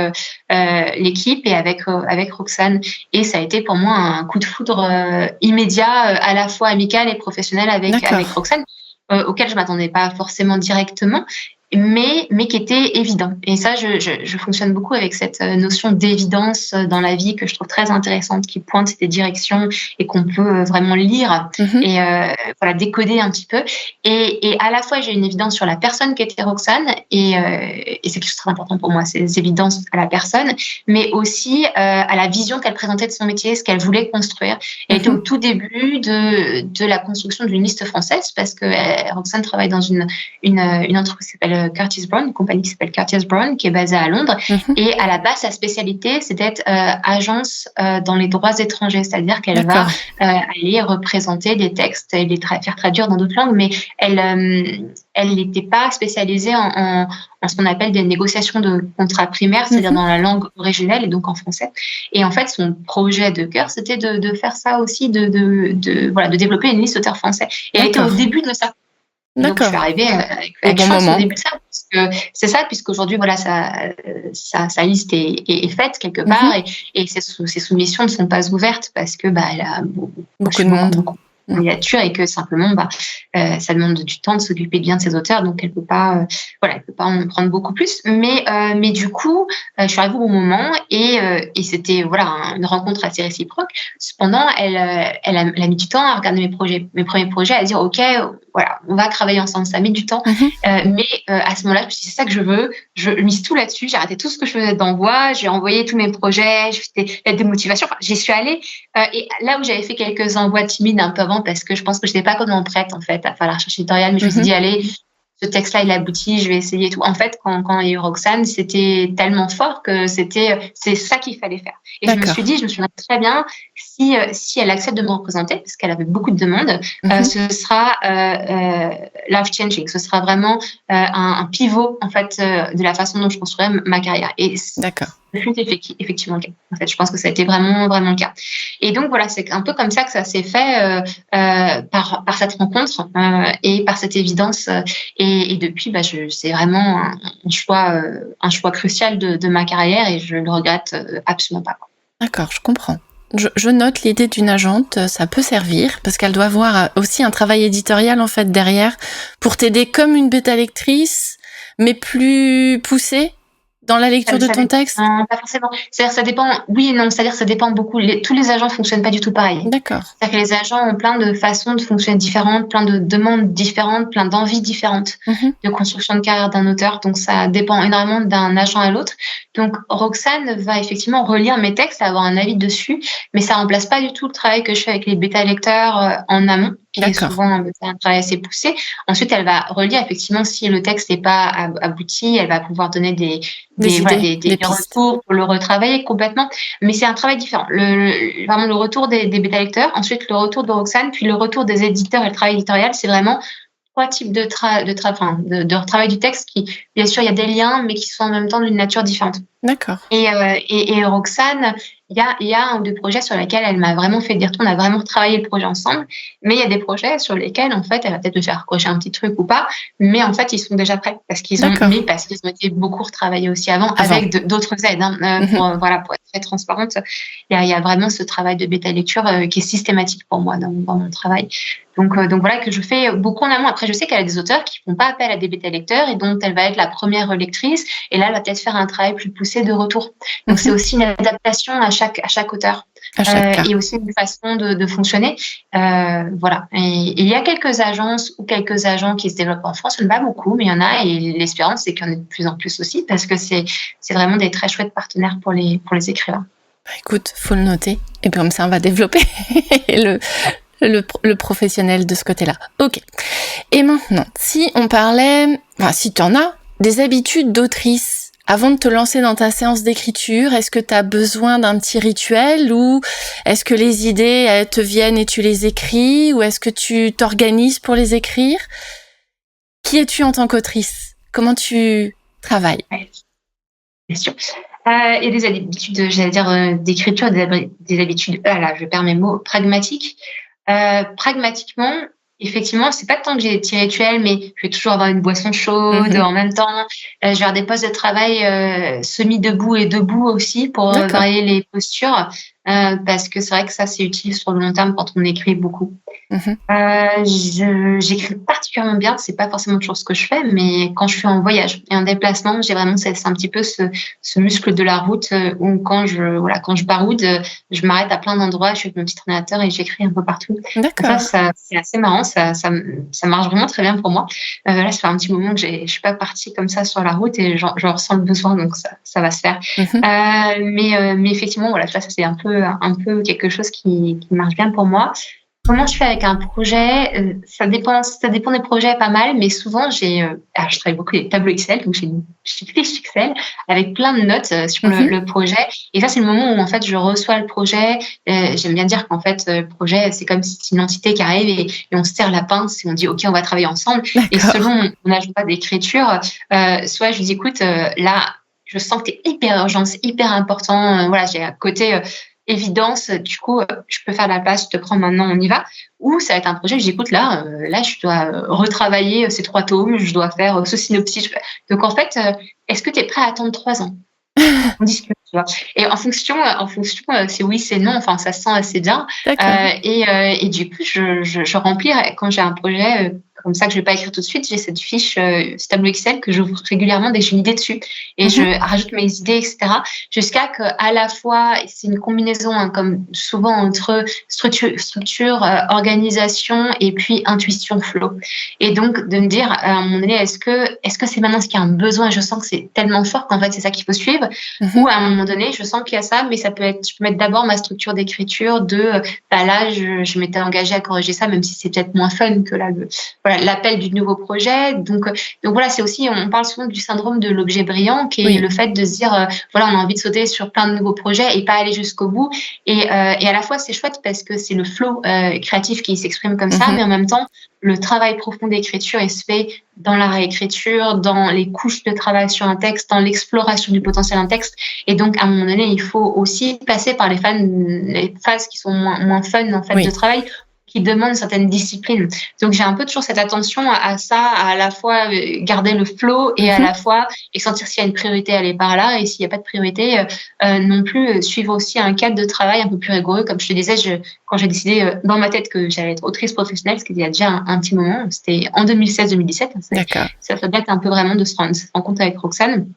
l'équipe et avec Roxane. Et ça a été pour moi un coup de foudre immédiat, à la fois amical et professionnel avec Roxane, auquel je m'attendais pas forcément directement, mais qui était évident. Et ça, je fonctionne beaucoup avec cette notion d'évidence dans la vie que je trouve très intéressante, qui pointe des directions et qu'on peut vraiment lire et décoder un petit peu. Et à la fois, j'ai une évidence sur la personne qui était Roxane, et c'est quelque chose de très important pour moi, ces évidences à la personne, mais aussi à la vision qu'elle présentait de son métier, ce qu'elle voulait construire. Elle était au tout début de la construction d'une liste française, parce que Roxane travaille dans une entreprise qui s'appelle Curtis Brown, une compagnie qui s'appelle Curtis Brown, qui est basée à Londres. Et à la base, sa spécialité, c'est d'être agence dans les droits étrangers, c'est-à-dire qu'elle va aller représenter des textes et les faire traduire dans d'autres langues, mais elle n'était pas spécialisée en ce qu'on appelle des négociations de contrats primaires, c'est-à-dire dans la langue originelle et donc en français. Et en fait, son projet de cœur, c'était de faire ça aussi, de développer une liste d'auteurs français. Et elle était au début de ça. Donc, je suis arrivée avec chance au début de ça, parce que c'est ça, puisqu'aujourd'hui, voilà, sa liste est faite quelque part, et ses soumissions ne sont pas ouvertes parce que, elle a beaucoup de monde. Candidature, et que simplement ça demande du temps de s'occuper bien de ses auteurs, donc elle peut pas en prendre beaucoup plus, mais du coup je suis arrivée au bon moment, et c'était une rencontre assez réciproque. Cependant elle a mis du temps à regarder mes premiers projets, à dire ok, voilà, on va travailler ensemble, ça met du temps, mais à ce moment-là je me suis dit, c'est ça que je veux, je mise tout là-dessus, j'ai arrêté tout ce que je faisais d'envoi, j'ai envoyé tous mes projets, je faisais des lettres de motivation, j'y suis allée, et là où j'avais fait quelques envois timides un peu avant, parce que je pense que je n'étais pas complètement prête en fait à faire la recherche éditoriale, mais je me suis dit, allez, ce texte-là il aboutit, je vais essayer tout. En fait, quand il y a eu Roxane, c'était tellement fort que c'est ça qu'il fallait faire. Et je me suis dit très bien, si elle accepte de me représenter, parce qu'elle avait beaucoup de demandes, ce sera life changing, ce sera vraiment un pivot en fait de la façon dont je construirais ma carrière. Et d'accord. C'est effectivement le cas. En fait, je pense que ça a été vraiment, vraiment le cas. Et donc, voilà, c'est un peu comme ça que ça s'est fait par cette rencontre et par cette évidence. Et depuis, c'est vraiment un choix crucial de ma carrière, et je ne le regrette absolument pas. D'accord, je comprends. Je note l'idée d'une agente, ça peut servir, parce qu'elle doit avoir aussi un travail éditorial en fait derrière pour t'aider comme une bêta lectrice, mais plus poussée, dans la lecture de Ça ton dépend, texte? non, pas forcément. C'est-à-dire ça dépend, oui et non, c'est-à-dire ça dépend beaucoup. Tous les agents fonctionnent pas du tout pareil. D'accord. C'est-à-dire que les agents ont plein de façons de fonctionner différentes, plein de demandes différentes, plein d'envies différentes Mmh. de construction de carrière d'un auteur. Donc ça dépend énormément d'un agent à l'autre. Donc Roxane va effectivement relire mes textes, avoir un avis dessus, mais ça remplace pas du tout le travail que je fais avec les bêta lecteurs en amont, qui est D'accord. souvent un travail assez poussé. Ensuite, elle va relire effectivement si le texte n'est pas abouti, elle va pouvoir donner Des voilà, idées, des des pistes. retours pour le retravailler complètement. Mais c'est un travail différent. Vraiment le retour des bêta lecteurs, ensuite le retour de Roxane, puis le retour des éditeurs et le travail éditorial, c'est vraiment trois types de travail du texte qui, bien sûr, il y a des liens, mais qui sont en même temps d'une nature différente. D'accord. Et Roxane, il y a un ou deux projets sur lesquels elle m'a vraiment fait dire tout. On a vraiment travaillé le projet ensemble. Mais il y a des projets sur lesquels, en fait, elle va peut-être me faire cocher un petit truc ou pas. Mais en fait, ils sont déjà prêts parce qu'ils ont été beaucoup retravaillés aussi avant. Avec d'autres aides, hein, Mmh. voilà, pour être très transparente. Il y a vraiment ce travail de bêta lecture qui est systématique pour moi dans mon travail. Donc voilà, que je fais beaucoup en amont. Après, je sais qu'elle a des auteurs qui font pas appel à des bêta lecteurs et dont elle va être la première lectrice. Et là, elle va peut-être faire un travail plus poussé de retour. Donc, c'est aussi une adaptation à chaque auteur. À chaque cas. Et aussi une façon de fonctionner. Voilà. Et il y a quelques agences ou quelques agents qui se développent en France, il n'y en a pas beaucoup, mais il y en a, et l'espérance, c'est qu'il y en ait de plus en plus aussi, parce que c'est vraiment des très chouettes partenaires pour les écrivains. Bah, écoute, faut le noter, et puis comme ça, on va développer le professionnel de ce côté-là. Ok. Et maintenant, si on parlait, enfin, si tu en as, des habitudes d'autrice, avant de te lancer dans ta séance d'écriture, est-ce que tu as besoin d'un petit rituel, ou est-ce que les idées, elles te viennent et tu les écris, ou est-ce que tu t'organises pour les écrire? Qui es-tu en tant qu'autrice? Comment tu travailles? Ouais, bien sûr. Il y a des habitudes, j'allais dire, d'écriture, des habitudes, là, je perds mes mots, pragmatiques. Pragmatiquement, effectivement, c'est pas tant que j'ai des petits rituels, mais je vais toujours avoir une boisson chaude en même temps. Je vais avoir des postes de travail semi-debout et debout aussi pour varier les postures, parce que c'est vrai que ça, c'est utile sur le long terme quand on écrit beaucoup. J'écris particulièrement bien, c'est pas forcément toujours ce que je fais, mais quand je suis en voyage et en déplacement, j'ai vraiment c'est un petit peu ce muscle de la route où quand je baroude, je m'arrête à plein d'endroits, je suis avec mon petit ordinateur et j'écris un peu partout. D'accord. Ça c'est assez marrant, ça marche vraiment très bien pour moi. Là, ça fait un petit moment que je suis pas partie comme ça sur la route et j'en ressens le besoin, donc ça va se faire. Mais effectivement, voilà, ça c'est un peu quelque chose qui marche bien pour moi. Comment je fais avec un projet? Ça dépend des projets pas mal, mais souvent je travaille beaucoup avec des tableaux Excel, donc j'ai une fiche Excel avec plein de notes sur le projet. Et ça, c'est le moment où en fait je reçois le projet. J'aime bien dire qu'en fait le projet, c'est comme si c'est une entité qui arrive et on se serre la pince et on dit ok, on va travailler ensemble. D'accord. Et selon mon agenda d'écriture, soit je lui dis écoute, là je sens que t'es hyper urgent, c'est hyper important. Voilà, j'ai à côté évidence, du coup, je peux faire la place, je te prends maintenant, on y va. Ou ça va être un projet que j'écoute là, je dois retravailler ces 3 tomes, je dois faire ce synopsis. Donc en fait, est-ce que tu es prêt à attendre 3 ans? On discute, tu vois. Et en fonction, c'est oui, c'est non. Enfin, ça se sent assez bien. Et du coup, je remplis quand j'ai un projet comme ça que je vais pas écrire tout de suite. J'ai cette fiche, ce tableau Excel que j'ouvre régulièrement dès que j'ai une idée dessus et je rajoute mes idées, etc. Jusqu'à que à la fois, c'est une combinaison comme souvent entre structure, organisation et puis intuition, flow. Et donc de me dire à un moment donné, est-ce que c'est maintenant ce qu'il y a un besoin? Je sens que c'est tellement fort qu'en fait c'est ça qu'il faut suivre. Ou à un moment donné, je sens qu'il y a ça, mais ça peut être, je peux mettre d'abord ma structure d'écriture là, je m'étais engagée à corriger ça, même si c'est peut-être moins fun que là, l'appel du nouveau projet. Donc voilà, c'est aussi, on parle souvent du syndrome de l'objet brillant, qui est le fait de se dire, on a envie de sauter sur plein de nouveaux projets et pas aller jusqu'au bout. Et à la fois, c'est chouette parce que c'est le flow créatif qui s'exprime comme ça, mais en même temps, le travail profond d'écriture, il se fait dans la réécriture, dans les couches de travail sur un texte, dans l'exploration du potentiel d'un texte. Et donc, à un moment donné, il faut aussi passer par les phases qui sont moins fun, en fait, de travail, qui demandent une certaine discipline. Donc, j'ai un peu toujours cette attention à ça, à la fois garder le flow et à la fois et sentir s'il y a une priorité, aller par là, et s'il n'y a pas de priorité, non plus suivre aussi un cadre de travail un peu plus rigoureux. Comme je te disais, quand j'ai décidé dans ma tête que j'allais être autrice professionnelle, ce qui il y a déjà un petit moment, c'était en 2016-2017. Ça fait bien un peu vraiment de se rendre compte avec Roxane.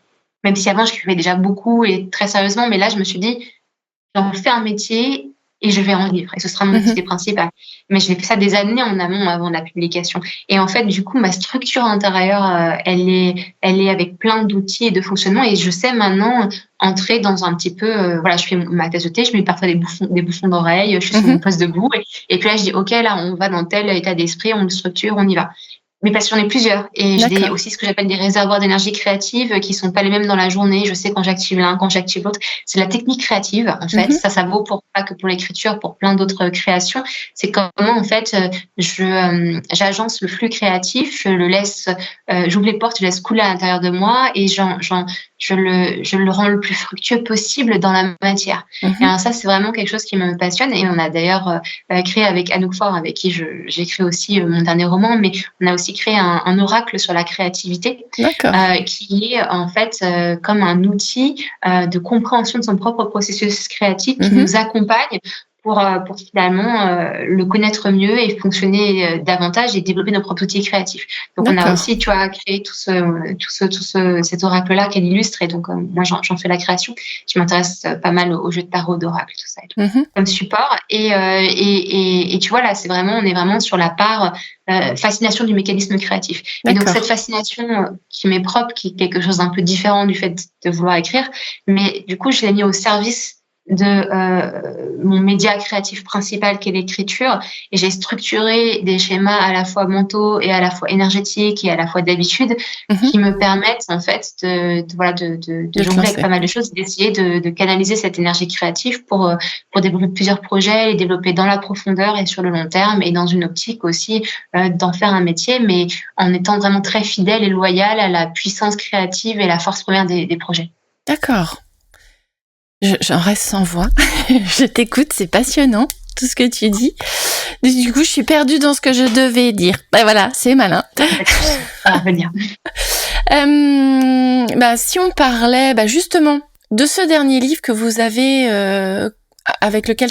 même si avant j'écrivais déjà beaucoup et très sérieusement, mais là je me suis dit, j'en fais un métier et je vais en vivre et ce sera mon Mhm. métier principal. Mais j'ai fait ça des années en amont avant la publication. Et en fait, du coup, ma structure intérieure, elle est avec plein d'outils et de fonctionnements et je sais maintenant entrer dans un petit peu, voilà, je fais ma tasse de thé, je mets parfois des bouffons d'oreilles, je suis sur mon Mhm. poste debout et puis là je dis, OK, là on va dans tel état d'esprit, on le structure, on y va. Mais parce que j'en ai plusieurs. Et j'ai D'accord. aussi ce que j'appelle des réservoirs d'énergie créative qui sont pas les mêmes dans la journée. Je sais quand j'active l'un, quand j'active l'autre. C'est la technique créative, en fait. Mhm. Ça vaut pas que pour l'écriture, pour plein d'autres créations. C'est comment, en fait, j'agence le flux créatif, je le laisse, j'ouvre les portes, je laisse couler à l'intérieur de moi et je le rends le plus fructueux possible dans la matière. Et Mhm. alors ça, c'est vraiment quelque chose qui me passionne. Et on a d'ailleurs créé avec Anouk Faure, avec qui j'écris aussi mon dernier roman, mais on a aussi créé un oracle sur la créativité D'accord. qui est en fait comme un outil de compréhension de son propre processus créatif qui Mhm. nous accompagne pour finalement le connaître mieux et fonctionner davantage et développer nos propres outils créatifs. Donc on a D'accord. aussi, tu vois, créé cet oracle-là qu'elle illustre et donc moi j'en fais la création. Je m'intéresse pas mal au jeu de tarot, d'oracle, tout ça et tout, Mhm. comme support. Et tu vois là, on est vraiment sur la part fascination du mécanisme créatif. Et donc cette D'accord. fascination qui m'est propre, qui est quelque chose d'un peu différent du fait de vouloir écrire, mais du coup je l'ai mis au service de mon média créatif principal qui est l'écriture et j'ai structuré des schémas à la fois mentaux et à la fois énergétiques et à la fois d'habitude Mhm. qui me permettent en fait voilà de De te jongler avec lancer. pas mal de choses, d'essayer de canaliser cette énergie créative pour développer plusieurs projets, les développer dans la profondeur et sur le long terme et dans une optique aussi d'en faire un métier, mais en étant vraiment très fidèle et loyal à la puissance créative et la force première des projets. D'accord. J'en reste sans voix. Je t'écoute, c'est passionnant, tout ce que tu dis. Du coup, je suis perdue dans ce que je devais dire. Ben voilà, c'est malin. Pas de souci, ça va revenir. Si on parlait justement de ce dernier livre que vous avez, avec lequel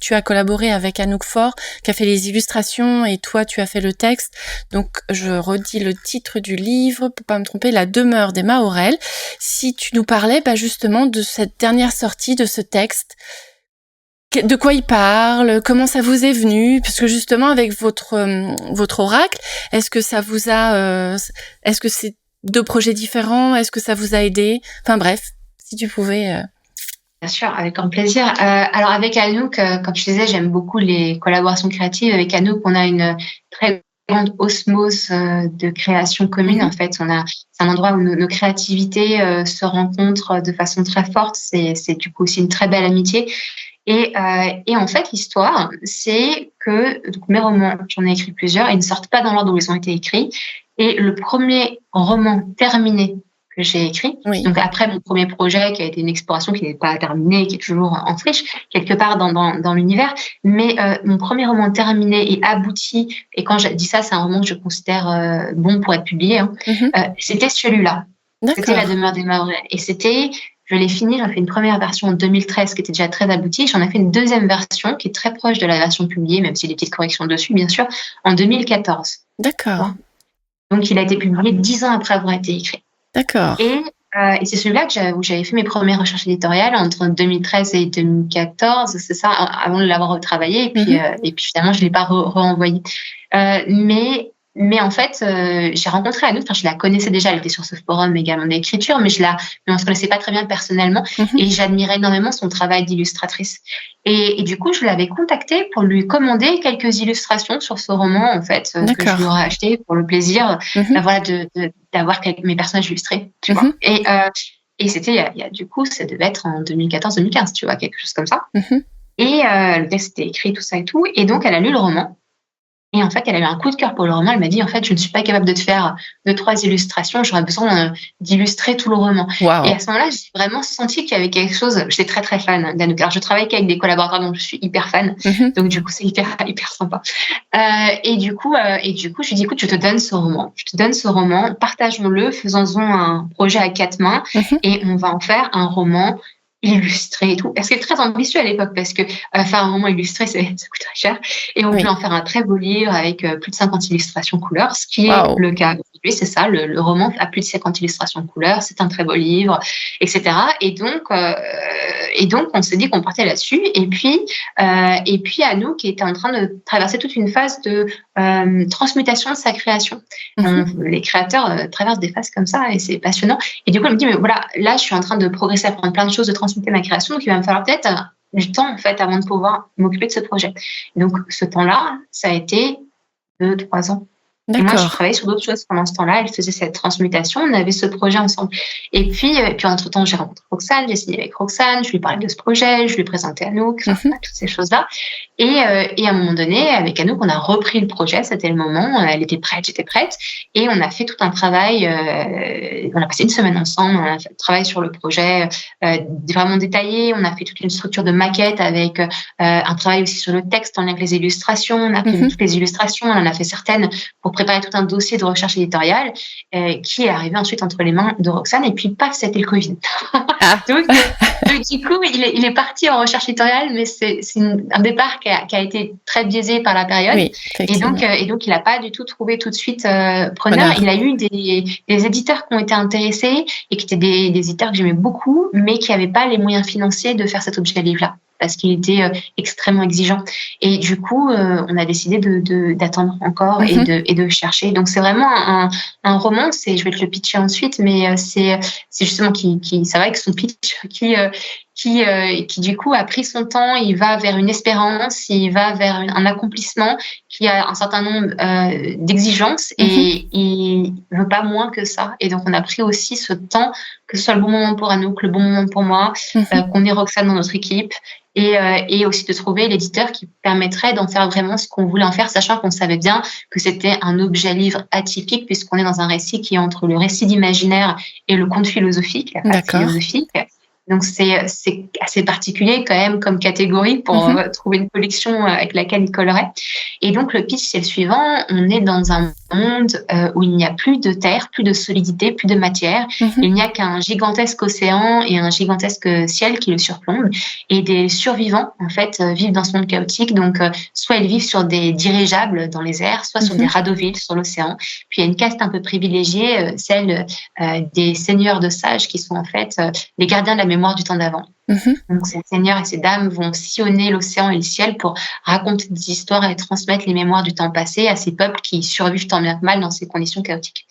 tu as collaboré avec Anouk Faure, qui a fait les illustrations et toi tu as fait le texte. Donc je redis le titre du livre pour pas me tromper, La demeure des Mahorel. Si tu nous parlais justement de cette dernière sortie de ce texte, de quoi il parle, comment ça vous est venu, parce que justement avec votre oracle, est-ce que ça vous a, est-ce que c'est deux projets différents, est-ce que ça vous a aidé, enfin bref, si tu pouvais. Bien sûr, avec grand plaisir. Alors avec Anouk, comme je disais, j'aime beaucoup les collaborations créatives. Avec Anouk, on a une très grande osmose de création commune. En fait, c'est un endroit où nos créativités se rencontrent de façon très forte. C'est du coup aussi une très belle amitié. Et en fait, l'histoire, c'est que donc, mes romans, j'en ai écrit plusieurs, ils ne sortent pas dans l'ordre où ils ont été écrits. Et le premier roman terminé que j'ai écrit, Oui. donc après mon premier projet qui a été une exploration qui n'est pas terminée, qui est toujours en friche, quelque part dans l'univers, mais mon premier roman terminé et abouti, et quand je dis ça, c'est un roman que je considère bon pour être publié, hein, Mhm. c'était celui-là. C'était La D'accord. demeure des Mahorais. Et je l'ai fini, j'en ai fait une première version en 2013 qui était déjà très aboutie. J'en ai fait une deuxième version qui est très proche de la version publiée, même s'il y a des petites corrections dessus, bien sûr, en 2014. D'accord. Donc, il a été publié 10 ans après avoir été écrit. D'accord. Et c'est celui-là où j'avais fait mes premières recherches éditoriales entre 2013 et 2014, c'est ça, avant de l'avoir retravaillé. Mhm. Et puis finalement, je l'ai pas renvoyé. Mais en fait, j'ai rencontré Anouk, enfin, je la connaissais déjà, elle était sur ce forum également d'écriture, mais on se connaissait pas très bien personnellement, Mhm. et j'admirais énormément son travail d'illustratrice. Et du coup, je l'avais contactée pour lui commander quelques illustrations sur ce roman, en fait, que je lui D'accord. aurais acheté pour le plaisir, Mhm. voilà, d'avoir mes personnages illustrés, tu vois. Mhm. Et c'était, du coup, ça devait être en 2014-2015, tu vois, quelque chose comme ça. Mhm. Et le texte était écrit, tout ça et tout. Et donc, elle a lu le roman. Et en fait, elle a eu un coup de cœur pour le roman. Elle m'a dit, en fait, je ne suis pas capable de te faire 2-3 illustrations. J'aurais besoin d'illustrer tout le roman. Et Waouh. à ce moment-là, j'ai vraiment senti qu'il y avait quelque chose. J'étais très, très fan d'Anouk. Alors, je travaille qu'avec des collaborateurs dont je suis hyper fan. Mhm. Donc, du coup, c'est hyper, hyper sympa. Et du coup, je lui dis, écoute, je te donne ce roman. Je te donne ce roman. Partageons-le. Faisons-en un projet à 4 mains. Mhm. Et on va en faire un roman illustré et tout. Parce que c'est très ambitieux à l'époque parce que faire un roman illustré, ça coûte très cher. Et on Oui. voulait en faire un très beau livre avec plus de 50 illustrations couleurs, ce qui est Waouh. le cas aujourd'hui. C'est ça, le roman a plus de 50 illustrations couleurs, c'est un très beau livre, etc. Et donc, on s'est dit qu'on partait là-dessus. Et puis Anouk était en train de traverser toute une phase de transmutation de sa création. Les créateurs traversent des phases comme ça et c'est passionnant. Et du coup, elle me dit, mais voilà, là, je suis en train de progresser, apprendre plein de choses, de transmuter ma création, donc il va me falloir peut-être du temps, en fait, avant de pouvoir m'occuper de ce projet. Donc, ce temps-là, ça a été 2-3 ans. Et moi, je travaillais sur d'autres choses pendant ce temps-là. Elle faisait cette transmutation. On avait ce projet ensemble. Et puis entre-temps, j'ai rencontré Roxane. J'ai signé avec Roxane. Je lui parlais de ce projet. Je lui présentais Anouk. Toutes ces choses-là. Et à un moment donné, avec Anouk, on a repris le projet. C'était le moment. Elle était prête. J'étais prête. Et on a fait tout un travail. On a passé une semaine ensemble. On a fait le travail sur le projet vraiment détaillé. On a fait toute une structure de maquette avec un travail aussi sur le texte en lien avec les illustrations. On a pris toutes les illustrations. On en a fait certaines pour préparer tout un dossier de recherche éditoriale qui est arrivé ensuite entre les mains de Roxane. Et puis, paf, c'était le Covid. Donc, du coup, il est parti en recherche éditoriale, mais c'est un départ qui a été très biaisé par la période. Oui, et donc, il n'a pas du tout trouvé tout de suite preneur. Il a eu des éditeurs qui ont été intéressés et qui étaient des éditeurs que j'aimais beaucoup, mais qui n'avaient pas les moyens financiers de faire cet objet livre-là, parce qu'il était extrêmement exigeant. Et du coup, on a décidé d'attendre encore et de chercher. Donc, c'est vraiment un roman. Je vais te le pitcher ensuite, mais c'est justement c'est vrai que son pitch qui du coup a pris son temps. Il va vers une espérance, il va vers un accomplissement qui a un certain nombre d'exigences et il veut pas moins que ça. Et donc, on a pris aussi ce temps, que ce soit le bon moment pour Anouk, le bon moment pour moi, qu'on ait Roxane dans notre équipe. Et aussi de trouver l'éditeur qui permettrait d'en faire vraiment ce qu'on voulait en faire, sachant qu'on savait bien que c'était un objet livre atypique puisqu'on est dans un récit qui est entre le récit d'imaginaire et le conte philosophique, la phase philosophique. Donc, c'est assez particulier quand même comme catégorie pour trouver une collection avec laquelle il collerait. Et donc, le pitch, c'est le suivant. On est dans un monde où il n'y a plus de terre, plus de solidité, plus de matière. Il n'y a qu'un gigantesque océan et un gigantesque ciel qui le surplombe. Et des survivants, en fait, vivent dans ce monde chaotique. Donc, soit ils vivent sur des dirigeables dans les airs, soit sur des radeaux-villes sur l'océan. Puis, il y a une caste un peu privilégiée, celle des seigneurs de sages qui sont en fait les gardiens de la mémoire du temps d'avant. Donc, ces seigneurs et ces dames vont sillonner l'océan et le ciel pour raconter des histoires et transmettre les mémoires du temps passé à ces peuples qui survivent tant bien que mal dans ces conditions chaotiques.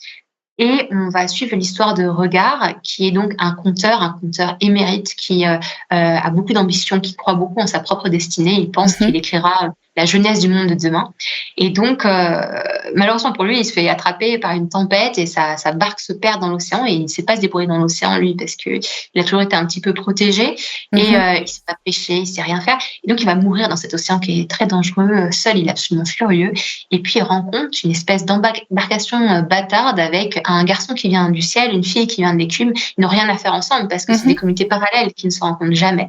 Et on va suivre l'histoire de Regard, qui est donc un conteur émérite qui a beaucoup d'ambition, qui croit beaucoup en sa propre destinée. Il pense qu'il écrira la jeunesse du monde de demain. Et donc, malheureusement pour lui, il se fait attraper par une tempête et sa barque se perd dans l'océan et il ne sait pas se débrouiller dans l'océan, lui, parce qu'il a toujours été un petit peu protégé et il ne sait pas pêcher, il ne sait rien faire. Et donc, il va mourir dans cet océan qui est très dangereux. Seul, il est absolument furieux. Et puis, il rencontre une espèce d'embarcation bâtarde avec un garçon qui vient du ciel, une fille qui vient de l'écume. Ils n'ont rien à faire ensemble parce que c'est des communautés parallèles qui ne se rencontrent jamais.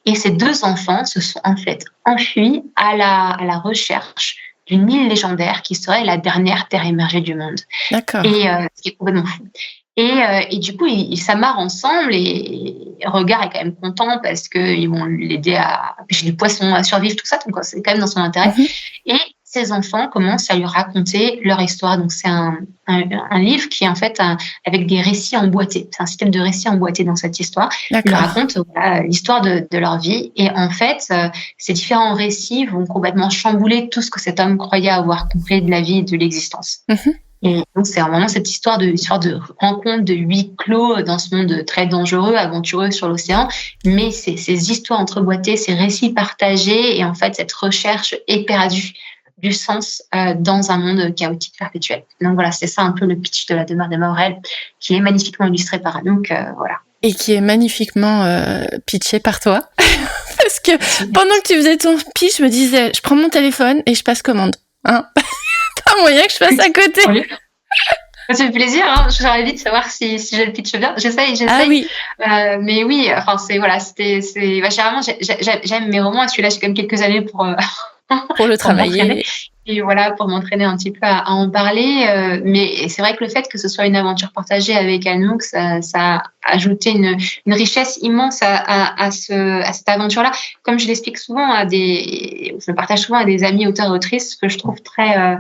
Et ces deux enfants se sont en fait enfuis à la recherche d'une île légendaire qui serait la dernière terre émergée du monde. D'accord. Et ce qui est complètement fou. Et du coup, ils s'amarrent ensemble et Regard est quand même content parce qu'ils vont l'aider à pêcher du poisson, à survivre, tout ça. Donc, c'est quand même dans son intérêt. Et ses enfants commencent à lui raconter leur histoire. Donc, c'est un livre qui est en fait avec des récits emboîtés. C'est un système de récits emboîtés dans cette histoire. Ils lui racontent l'histoire de leur vie. Et en fait, ces différents récits vont complètement chambouler tout ce que cet homme croyait avoir compris de la vie et de l'existence. Et donc, c'est vraiment cette histoire de rencontre, de huis clos dans ce monde très dangereux, aventureux sur l'océan. Mais ces histoires entreboîtées, ces récits partagés et en fait, cette recherche éperdue du sens dans un monde chaotique perpétuel. Donc voilà, c'est ça un peu le pitch de La demeure des Maurel, qui est magnifiquement illustré par Anouk, voilà. Et qui est magnifiquement pitché par toi. Parce que pendant que tu faisais ton pitch, je me disais, je prends mon téléphone et je passe commande. Hein. Pas moyen que je passe à côté. Ça fait plaisir, hein. Je serais ravie de savoir si j'ai le pitch bien. J'essaye. Ah oui. Mais oui, enfin, généralement, j'aime mes romans. Celui-là, j'ai quand même quelques années pour le travailler. Et voilà, pour m'entraîner un petit peu à en parler. Mais c'est vrai que le fait que ce soit une aventure partagée avec Anouk, ça a ajouté une richesse immense à cette aventure-là. Comme je l'explique souvent je le partage souvent à des amis auteurs et autrices, que je trouve très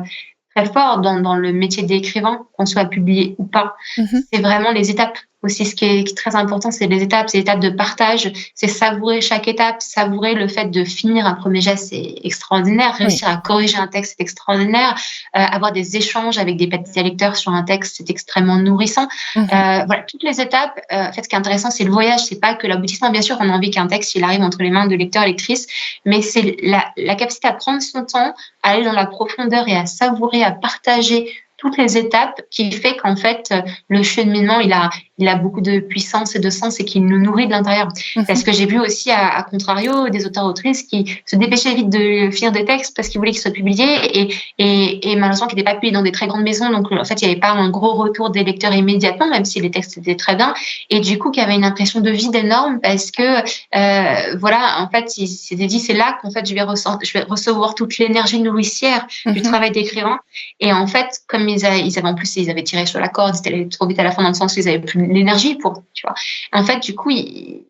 fort dans le métier d'écrivain, qu'on soit publié ou pas, c'est vraiment les étapes. Aussi, ce qui est très important, c'est les étapes de partage, c'est savourer chaque étape, savourer le fait de finir un premier geste, c'est extraordinaire, réussir à corriger un texte, c'est extraordinaire, avoir des échanges avec des lecteurs sur un texte, c'est extrêmement nourrissant. Voilà, toutes les étapes. En fait, ce qui est intéressant, c'est le voyage, c'est pas que l'aboutissement. Bien sûr, on a envie qu'un texte, il arrive entre les mains de lecteurs et lectrices, mais c'est la capacité à prendre son temps, à aller dans la profondeur et à savourer, à partager toutes les étapes qui fait qu'en fait, le cheminement, il a beaucoup de puissance et de sens et qu'il nous nourrit de l'intérieur. Parce que j'ai vu aussi, à contrario, des auteurs-autrices qui se dépêchaient vite de finir des textes parce qu'ils voulaient qu'ils soient publiés et malheureusement qui n'étaient pas publiés dans des très grandes maisons. Donc, en fait, il n'y avait pas un gros retour des lecteurs immédiatement, même si les textes étaient très bien. Et du coup, qu'il y avait une impression de vide énorme parce que, voilà, en fait, il s'était dit, c'est là qu'en fait, je vais recevoir toute l'énergie nourricière du travail d'écrivain. Et en fait, comme ils avaient tiré sur la corde, ils étaient allés trop vite à la fin dans le sens où ils avaient plus l'énergie pour, tu vois. En fait, du coup, ils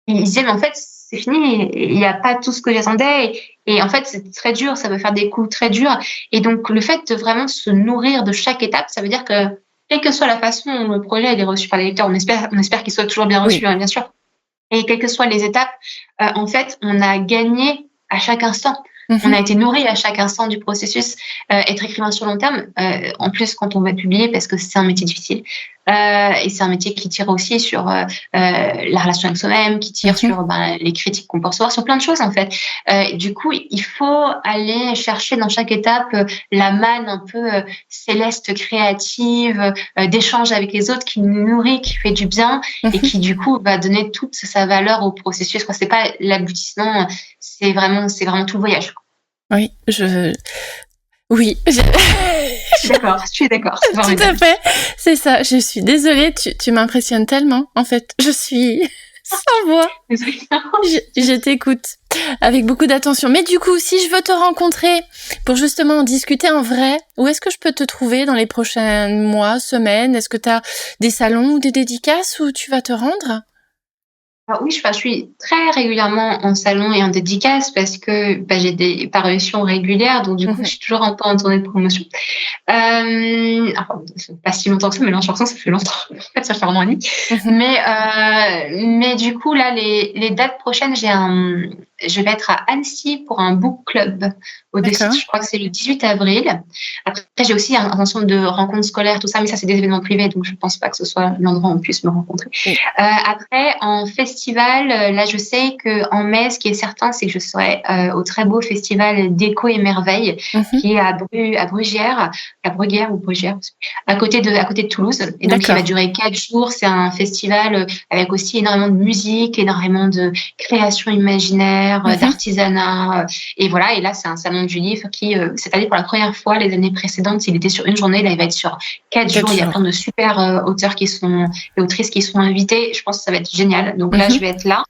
disaient, mais en fait, c'est fini, il n'y a pas tout ce que j'attendais. Et en fait, c'est très dur, ça peut faire des coups très durs. Et donc, le fait de vraiment se nourrir de chaque étape, ça veut dire que, quelle que soit la façon dont le projet est reçu par les lecteurs, on espère qu'il soit toujours bien reçu, bien sûr. Et quelles que soient les étapes, en fait, on a gagné à chaque instant. On a été nourri à chaque instant du processus. Être écrivain sur long terme, en plus quand on va publier, parce que c'est un métier difficile, et c'est un métier qui tire aussi sur la relation avec soi-même, qui tire sur les critiques qu'on peut recevoir, sur plein de choses en fait. Du coup, il faut aller chercher dans chaque étape la manne un peu céleste, créative, d'échange avec les autres, qui nous nourrit, qui fait du bien, et qui du coup va donner toute sa valeur au processus. C'est pas l'aboutissement, c'est vraiment tout le voyage. Oui, oui. Je suis d'accord. Tout à fait. C'est ça. Je suis désolée. Tu m'impressionnes tellement. En fait, je suis sans voix. Je t'écoute avec beaucoup d'attention. Mais du coup, si je veux te rencontrer pour justement en discuter en vrai, où est-ce que je peux te trouver dans les prochains mois, semaines? Est-ce que tu as des salons ou des dédicaces où tu vas te rendre? Alors oui, je suis très régulièrement en salon et en dédicace parce que j'ai des parutions régulières, donc du coup, je suis toujours un peu en tournée de promotion. Alors, pas si longtemps que ça, mais là, ça fait longtemps. En fait, ça fait un an et demi. Mais du coup, là, les dates prochaines, je vais être à Annecy pour un book club au Décide. Je crois que c'est le 18 avril. Après, j'ai aussi un ensemble de rencontres scolaires, tout ça, mais ça, c'est des événements privés, donc je pense pas que ce soit l'endroit où on puisse me rencontrer. Après, en festival, là, je sais qu'en mai, ce qui est certain, c'est que je serai au très beau festival d'Écho et Merveille, qui est à Bruguière, à côté de Toulouse. Et donc, il va durer 4 jours. C'est un festival avec aussi énormément de musique, énormément de création imaginaire, d'artisanat. Et voilà. Et là, c'est un salon du livre qui, cette année, pour la première fois, les années précédentes, il était sur une journée. Là, il va être sur 4 jours. Il y a plein de super auteurs et autrices qui sont invités. Je pense que ça va être génial. Donc là, je vais être là.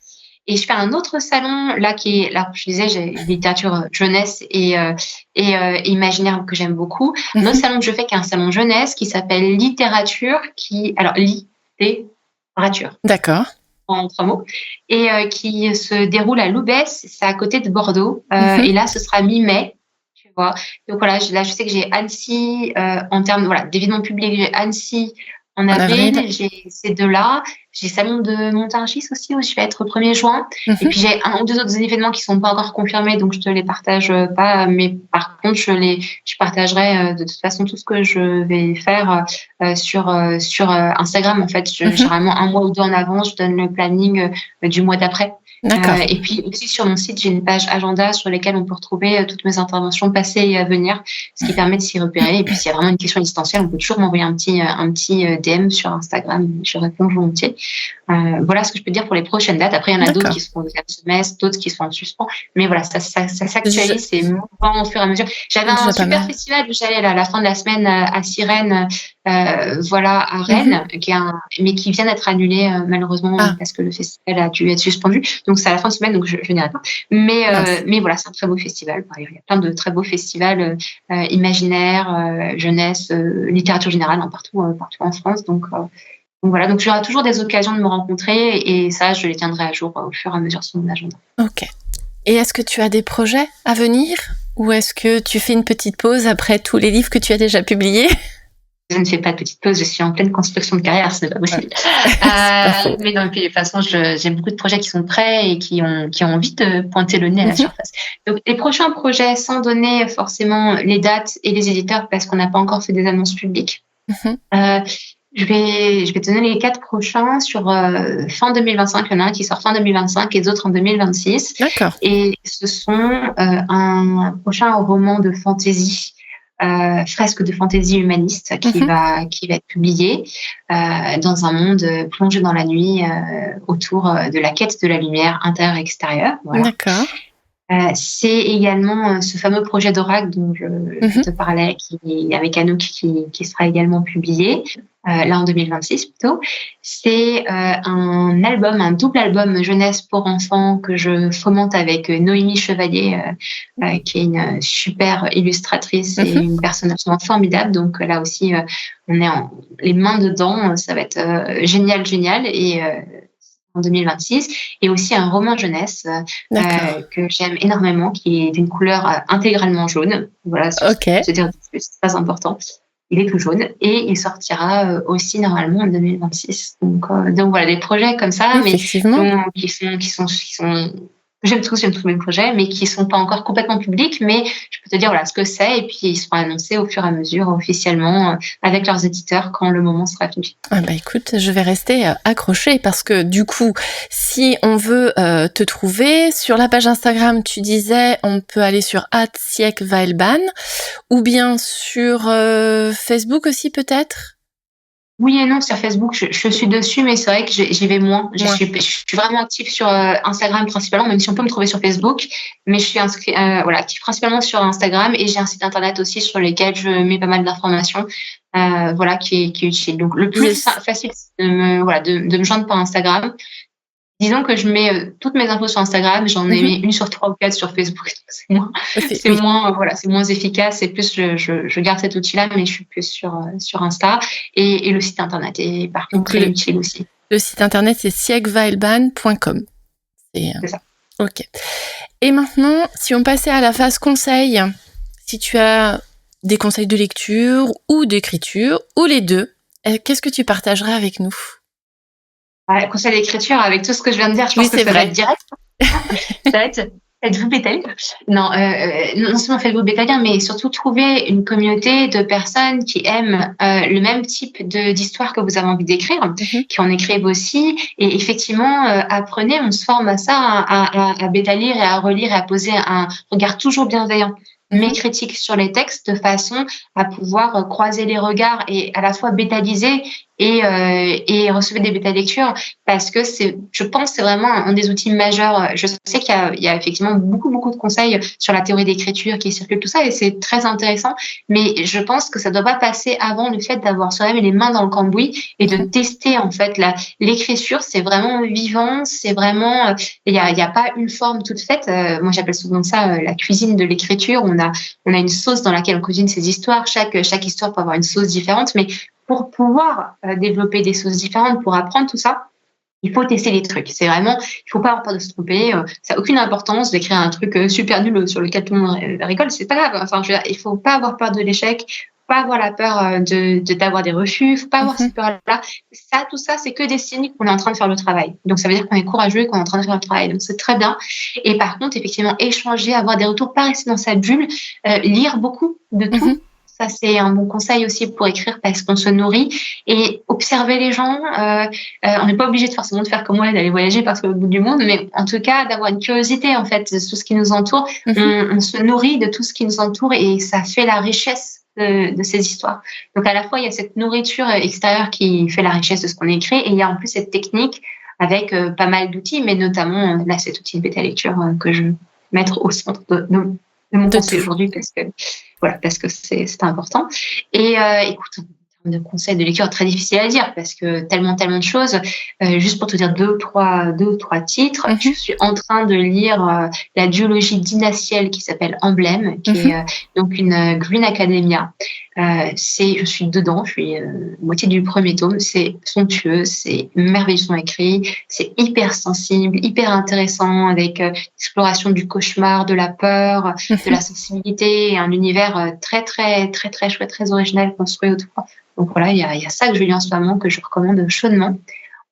Et je fais un autre salon, là, qui est, là, je disais, j'ai littérature jeunesse et imaginaire que j'aime beaucoup. Un autre salon que je fais, qui est un salon jeunesse, qui s'appelle littérature, littérature. D'accord. En 3 mots. Et qui se déroule à Loubès, c'est à côté de Bordeaux. Et là, ce sera mi-mai. Tu vois. Donc voilà, là, je sais que j'ai Annecy, en termes, d'événements publics, j'ai Annecy, en avril, j'ai ces deux-là. J'ai Salon de Montargis aussi, où je vais être au 1er juin. Et puis, j'ai 1 ou 2 autres événements qui sont pas encore confirmés, donc je te les partage pas. Mais par contre, je partagerai de toute façon tout ce que je vais faire sur Instagram. En fait, généralement 1 mois ou 2 en avance, je donne le planning du mois d'après. Et puis aussi sur mon site, j'ai une page agenda sur laquelle on peut retrouver toutes mes interventions passées et à venir, ce qui permet de s'y repérer. Et puis s'il y a vraiment une question existentielle, on peut toujours m'envoyer un petit DM sur Instagram, je réponds volontiers. Voilà ce que je peux dire pour les prochaines dates. Après, il y en a d'autres D'accord. qui seront au deuxième semestre, d'autres qui sont en suspens. Mais voilà, ça Déjà, s'actualise, c'est mouvant au fur et à mesure. J'avais un déjà pas super mal. festival où j'allais à la fin de la semaine à Cyrène, voilà, à Rennes, mais qui vient d'être annulé malheureusement Ah, parce que le festival a dû être suspendu. Donc c'est à la fin de semaine, donc je n'irai pas. mince. Mais voilà, c'est un très beau festival. Il y a plein de très beaux festivals imaginaires, jeunesse, littérature générale, hein, partout en France. Donc voilà, donc j'aurai toujours des occasions de me rencontrer et ça, je les tiendrai à jour au fur et à mesure sur mon agenda. Ok. Et est-ce que tu as des projets à venir ou est-ce que tu fais une petite pause après tous les livres que tu as déjà publiés? Je ne fais pas de petite pause, je suis en pleine construction de carrière, ce n'est pas possible. Mais donc, de toute façon, j'ai beaucoup de projets qui sont prêts et qui ont envie de pointer le nez à la surface. Donc, les prochains projets, sans donner forcément les dates et les éditeurs, parce qu'on n'a pas encore fait des annonces publiques, je vais te donner les 4 prochains sur fin 2025. Il y en a un qui sort fin 2025 et les autres en 2026. D'accord. Et ce sont un prochain roman de fantasy, fresque de fantasy humaniste qui va être publié dans un monde plongé dans la nuit autour de la quête de la lumière intérieure-extérieure. Voilà. D'accord. C'est également ce fameux projet d'Oracle dont je te parlais, avec Anouk, qui sera également publié, là en 2026 plutôt. C'est un double album jeunesse pour enfants que je fomente avec Noémie Chevalier, qui est une super illustratrice et une personne absolument formidable. Donc là aussi, on est les mains dedans, ça va être génial. Et en 2026, et aussi un roman jeunesse que j'aime énormément, qui est d'une couleur intégralement jaune. Voilà, c'est très important. Il est tout jaune et il sortira aussi normalement en 2026. Donc voilà, des projets comme ça, mais qui sont j'aime tous mes projets, mais qui sont pas encore complètement publics, mais je peux te dire voilà ce que c'est, et puis ils seront annoncés au fur et à mesure officiellement avec leurs éditeurs quand le moment sera venu. Ah bah écoute, je vais rester accrochée parce que du coup, si on veut te trouver sur la page Instagram, tu disais on peut aller sur @siekweilban ou bien sur Facebook aussi peut-être. Oui et non, sur Facebook, je suis dessus, mais c'est vrai que j'y vais moins. Je suis vraiment active sur Instagram principalement, même si on peut me trouver sur Facebook. Mais je suis active principalement sur Instagram, et j'ai un site internet aussi sur lequel je mets pas mal d'informations, qui est utile. Donc le plus facile, c'est de me joindre par Instagram. Disons que je mets toutes mes infos sur Instagram, j'en ai mis une sur 3 ou 4 sur Facebook. C'est moins efficace, et plus je garde cet outil-là, mais je suis plus sur Insta et le site internet est par contre très utile aussi. Le site internet, c'est siekweilban.com. C'est ça. Ok. Et maintenant, si on passait à la phase conseil, si tu as des conseils de lecture ou d'écriture, ou les deux, qu'est-ce que tu partagerais avec nous? Conseil d'écriture, avec tout ce que je viens de dire, je pense que ça va être direct. Ça va être faites-vous bétalien. Non seulement faites-vous bétalien, mais surtout trouver une communauté de personnes qui aiment le même type d'histoire que vous avez envie d'écrire, qui en écrivent aussi. Et effectivement, apprenez, on se forme à ça, à bétalire et à relire et à poser un regard toujours bienveillant, mais critique sur les textes, de façon à pouvoir croiser les regards et à la fois bétaliser et recevoir des bêta-lectures, parce que je pense que c'est vraiment un des outils majeurs. Je sais qu'il y a effectivement beaucoup de conseils sur la théorie d'écriture qui circulent, tout ça, et c'est très intéressant, mais je pense que ça doit pas passer avant le fait d'avoir soi-même les mains dans le cambouis et de tester en fait l'écriture. C'est vraiment vivant, c'est vraiment il y a pas une forme toute faite. Moi j'appelle souvent ça la cuisine de l'écriture. On a une sauce dans laquelle on cuisine ces histoires. Chaque histoire peut avoir une sauce différente, mais pour pouvoir développer des sauces différentes, pour apprendre tout ça, il faut tester les trucs. C'est vraiment, il faut pas avoir peur de se tromper. Ça n'a aucune importance d'écrire un truc super nul sur lequel tout le monde rigole. C'est pas grave. Enfin, il faut pas avoir peur de l'échec, faut pas avoir la peur d'avoir des refus, faut pas avoir cette peur-là. Tout ça, c'est que des signes qu'on est en train de faire le travail. Donc, ça veut dire qu'on est courageux et qu'on est en train de faire le travail. Donc, c'est très bien. Et par contre, effectivement, échanger, avoir des retours, pas rester dans sa bulle, lire beaucoup de tout. Ça, c'est un bon conseil aussi pour écrire, parce qu'on se nourrit, et observer les gens. On n'est pas obligé forcément de faire comme moi, d'aller voyager parce qu'au bout du monde, mais en tout cas, d'avoir une curiosité, en fait, de tout ce qui nous entoure. On se nourrit de tout ce qui nous entoure, et ça fait la richesse de ces histoires. Donc à la fois il y a cette nourriture extérieure qui fait la richesse de ce qu'on écrit, et il y a en plus cette technique avec pas mal d'outils, mais notamment là cet outil de bêta lecture que je vais mettre au centre de mon conseil aujourd'hui, parce que c'est important. Et écoute, de conseils de lecture très difficile à dire parce que tellement de choses. Juste pour te dire deux ou trois titres, je suis en train de lire la duologie dynastielle qui s'appelle Emblème, qui est donc une Green Academia. Je suis dedans, je suis moitié du premier tome. C'est somptueux, c'est merveilleusement écrit, c'est hyper sensible, hyper intéressant, avec l'exploration du cauchemar, de la peur, de la sensibilité, et un univers très chouette, très original construit autour. Donc voilà, il y a ça que je lis en ce moment, que je recommande chaudement.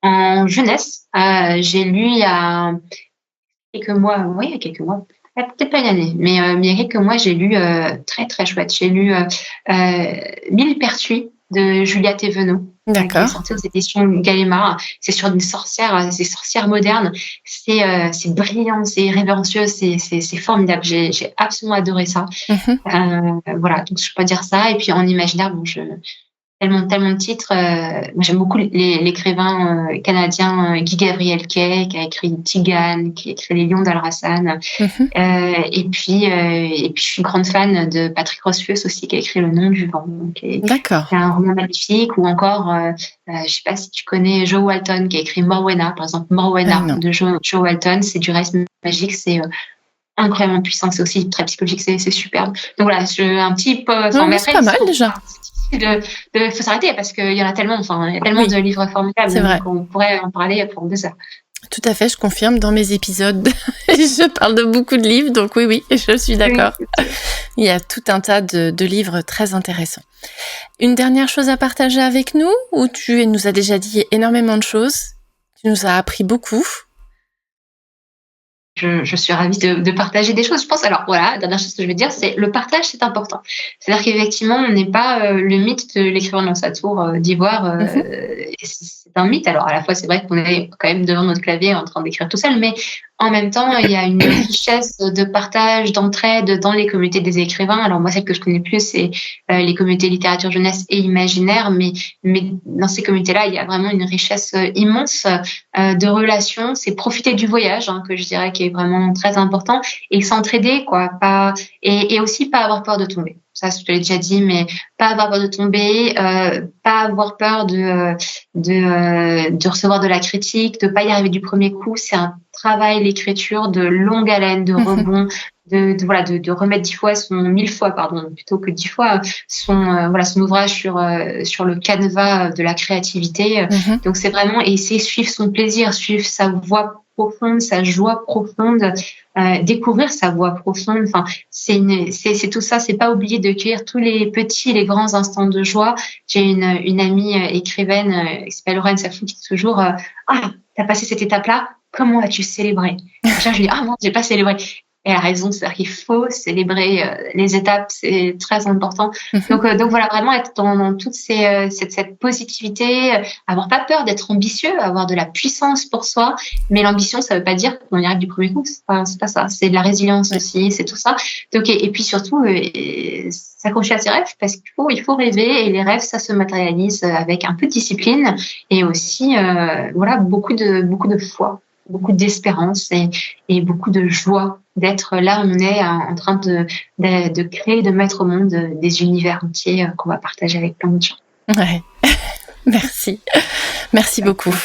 En jeunesse, j'ai lu il y a quelques mois, peut-être pas une année, mais il y a quelques mois, j'ai lu très chouette. J'ai lu Millepertuis de Julia Thévenot. D'accord. Qui est sorti aux éditions Gallimard. C'est sur des sorcières modernes. C'est brillant, c'est révérencieux, c'est formidable. J'ai absolument adoré ça. Voilà, donc je peux dire ça. Et puis en imaginaire, tellement de titres. Moi, j'aime beaucoup l'écrivain canadien Guy Gabriel Kay, qui a écrit Tigane, qui a écrit Les Lions d'Alrasan. Et puis, je suis grande fan de Patrick Rothfuss aussi, qui a écrit Le Nom du Vent. D'accord. C'est un roman magnifique. Ou encore, je sais pas si tu connais Joe Walton, qui a écrit Morwenna, par exemple. Morwenna de Joe Walton, c'est du réalisme magique, c'est incroyablement puissant, c'est aussi très psychologique, c'est superbe. Donc voilà, un petit peu. C'est pas mal déjà. Faut s'arrêter parce qu'il y en a tellement, il y a tellement de livres formidables. C'est vrai. On pourrait en parler pour 2 heures. Tout à fait, je confirme, dans mes épisodes, je parle de beaucoup de livres, donc oui, je suis d'accord. Oui. Il y a tout un tas de livres très intéressants. Une dernière chose à partager avec nous, ou tu nous as déjà dit énormément de choses, tu nous as appris beaucoup. Je suis ravie de partager des choses. Je pense, alors voilà, la dernière chose que je vais dire, c'est le partage, c'est important. C'est-à-dire qu'effectivement, on n'est pas le mythe de l'écrivain dans sa tour d'ivoire. C'est un mythe. Alors à la fois, c'est vrai qu'on est quand même devant notre clavier en train d'écrire tout seul, mais en même temps, il y a une richesse de partage, d'entraide dans les communautés des écrivains. Alors moi, celle que je connais plus, c'est les communautés littérature jeunesse et imaginaire, mais dans ces communautés-là, il y a vraiment une richesse immense de relations. C'est profiter du voyage, que je dirais qui est vraiment très important, et s'entraider, et aussi pas avoir peur de tomber. Ça, je te l'ai déjà dit, mais pas avoir peur de tomber, pas avoir peur de recevoir de la critique, de pas y arriver du premier coup. C'est un travail, l'écriture, de longue haleine, de rebond, de remettre 10 fois 1000 fois, plutôt que 10 fois son ouvrage sur le canevas de la créativité. Donc c'est vraiment essayer de suivre son plaisir, suivre sa voix profonde, sa joie profonde, découvrir sa voix profonde. Enfin, c'est tout ça. C'est pas oublier de cueillir tous les petits et les grands instants de joie. J'ai une amie écrivaine qui s'appelle Lorraine Safou qui dit toujours t'as passé cette étape-là, comment as-tu célébré? Je lui dis non, j'ai pas célébré. Et elle a raison, c'est-à-dire qu'il faut célébrer les étapes, c'est très important. Donc voilà, vraiment être dans toute cette positivité, avoir pas peur d'être ambitieux, avoir de la puissance pour soi. Mais l'ambition, ça veut pas dire qu'on y arrive du premier coup. C'est pas ça. C'est de la résilience aussi, c'est tout ça. Donc et puis surtout s'accrocher à ses rêves, parce qu'il faut rêver, et les rêves, ça se matérialise avec un peu de discipline et aussi beaucoup de foi, beaucoup d'espérance et beaucoup de joie d'être là où on est en train de créer, de mettre au monde des univers entiers qu'on va partager avec plein de gens. Ouais. Merci beaucoup.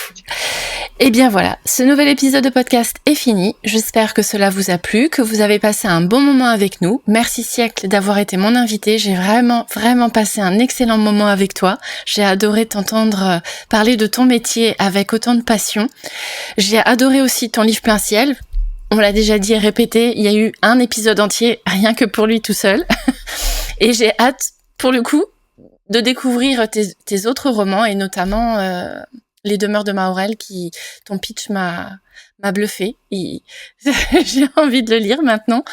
Et bien voilà, ce nouvel épisode de podcast est fini. J'espère que cela vous a plu, que vous avez passé un bon moment avec nous. Merci Siècle d'avoir été mon invité. J'ai vraiment passé un excellent moment avec toi. J'ai adoré t'entendre parler de ton métier avec autant de passion. J'ai adoré aussi ton livre Plein Ciel. On l'a déjà dit et répété, il y a eu un épisode entier rien que pour lui tout seul. Et j'ai hâte, pour le coup, de découvrir tes autres romans, et notamment Les Demeures de Maorel, qui ton pitch m'a bluffé. J'ai envie de le lire maintenant.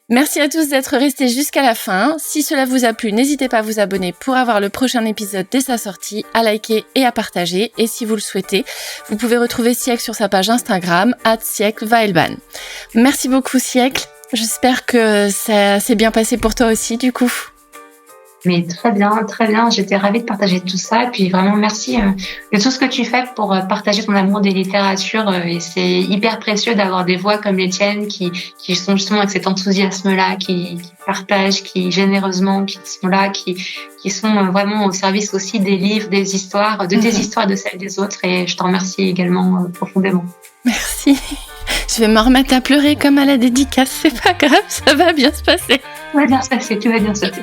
Merci à tous d'être restés jusqu'à la fin. Si cela vous a plu, n'hésitez pas à vous abonner pour avoir le prochain épisode dès sa sortie, à liker et à partager. Et si vous le souhaitez, vous pouvez retrouver Siècle sur sa page Instagram @siècleweilban. Merci beaucoup Siècle. J'espère que ça s'est bien passé pour toi aussi du coup. Mais très bien, très bien. J'étais ravie de partager tout ça. Et puis vraiment, merci de tout ce que tu fais pour partager ton amour des littératures. Et c'est hyper précieux d'avoir des voix comme les tiennes qui sont justement avec cet enthousiasme-là, qui partagent, qui généreusement, qui sont là, qui sont vraiment au service aussi des livres, des histoires, de tes histoires et de celles des autres. Et je t'en remercie également profondément. Merci. Je vais me remettre à pleurer comme à la dédicace. C'est pas grave, ça va bien se passer. Tout va bien se passer, tout va bien se passer.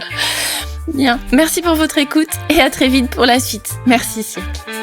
Bien. Merci pour votre écoute et à très vite pour la suite. Merci, Siak.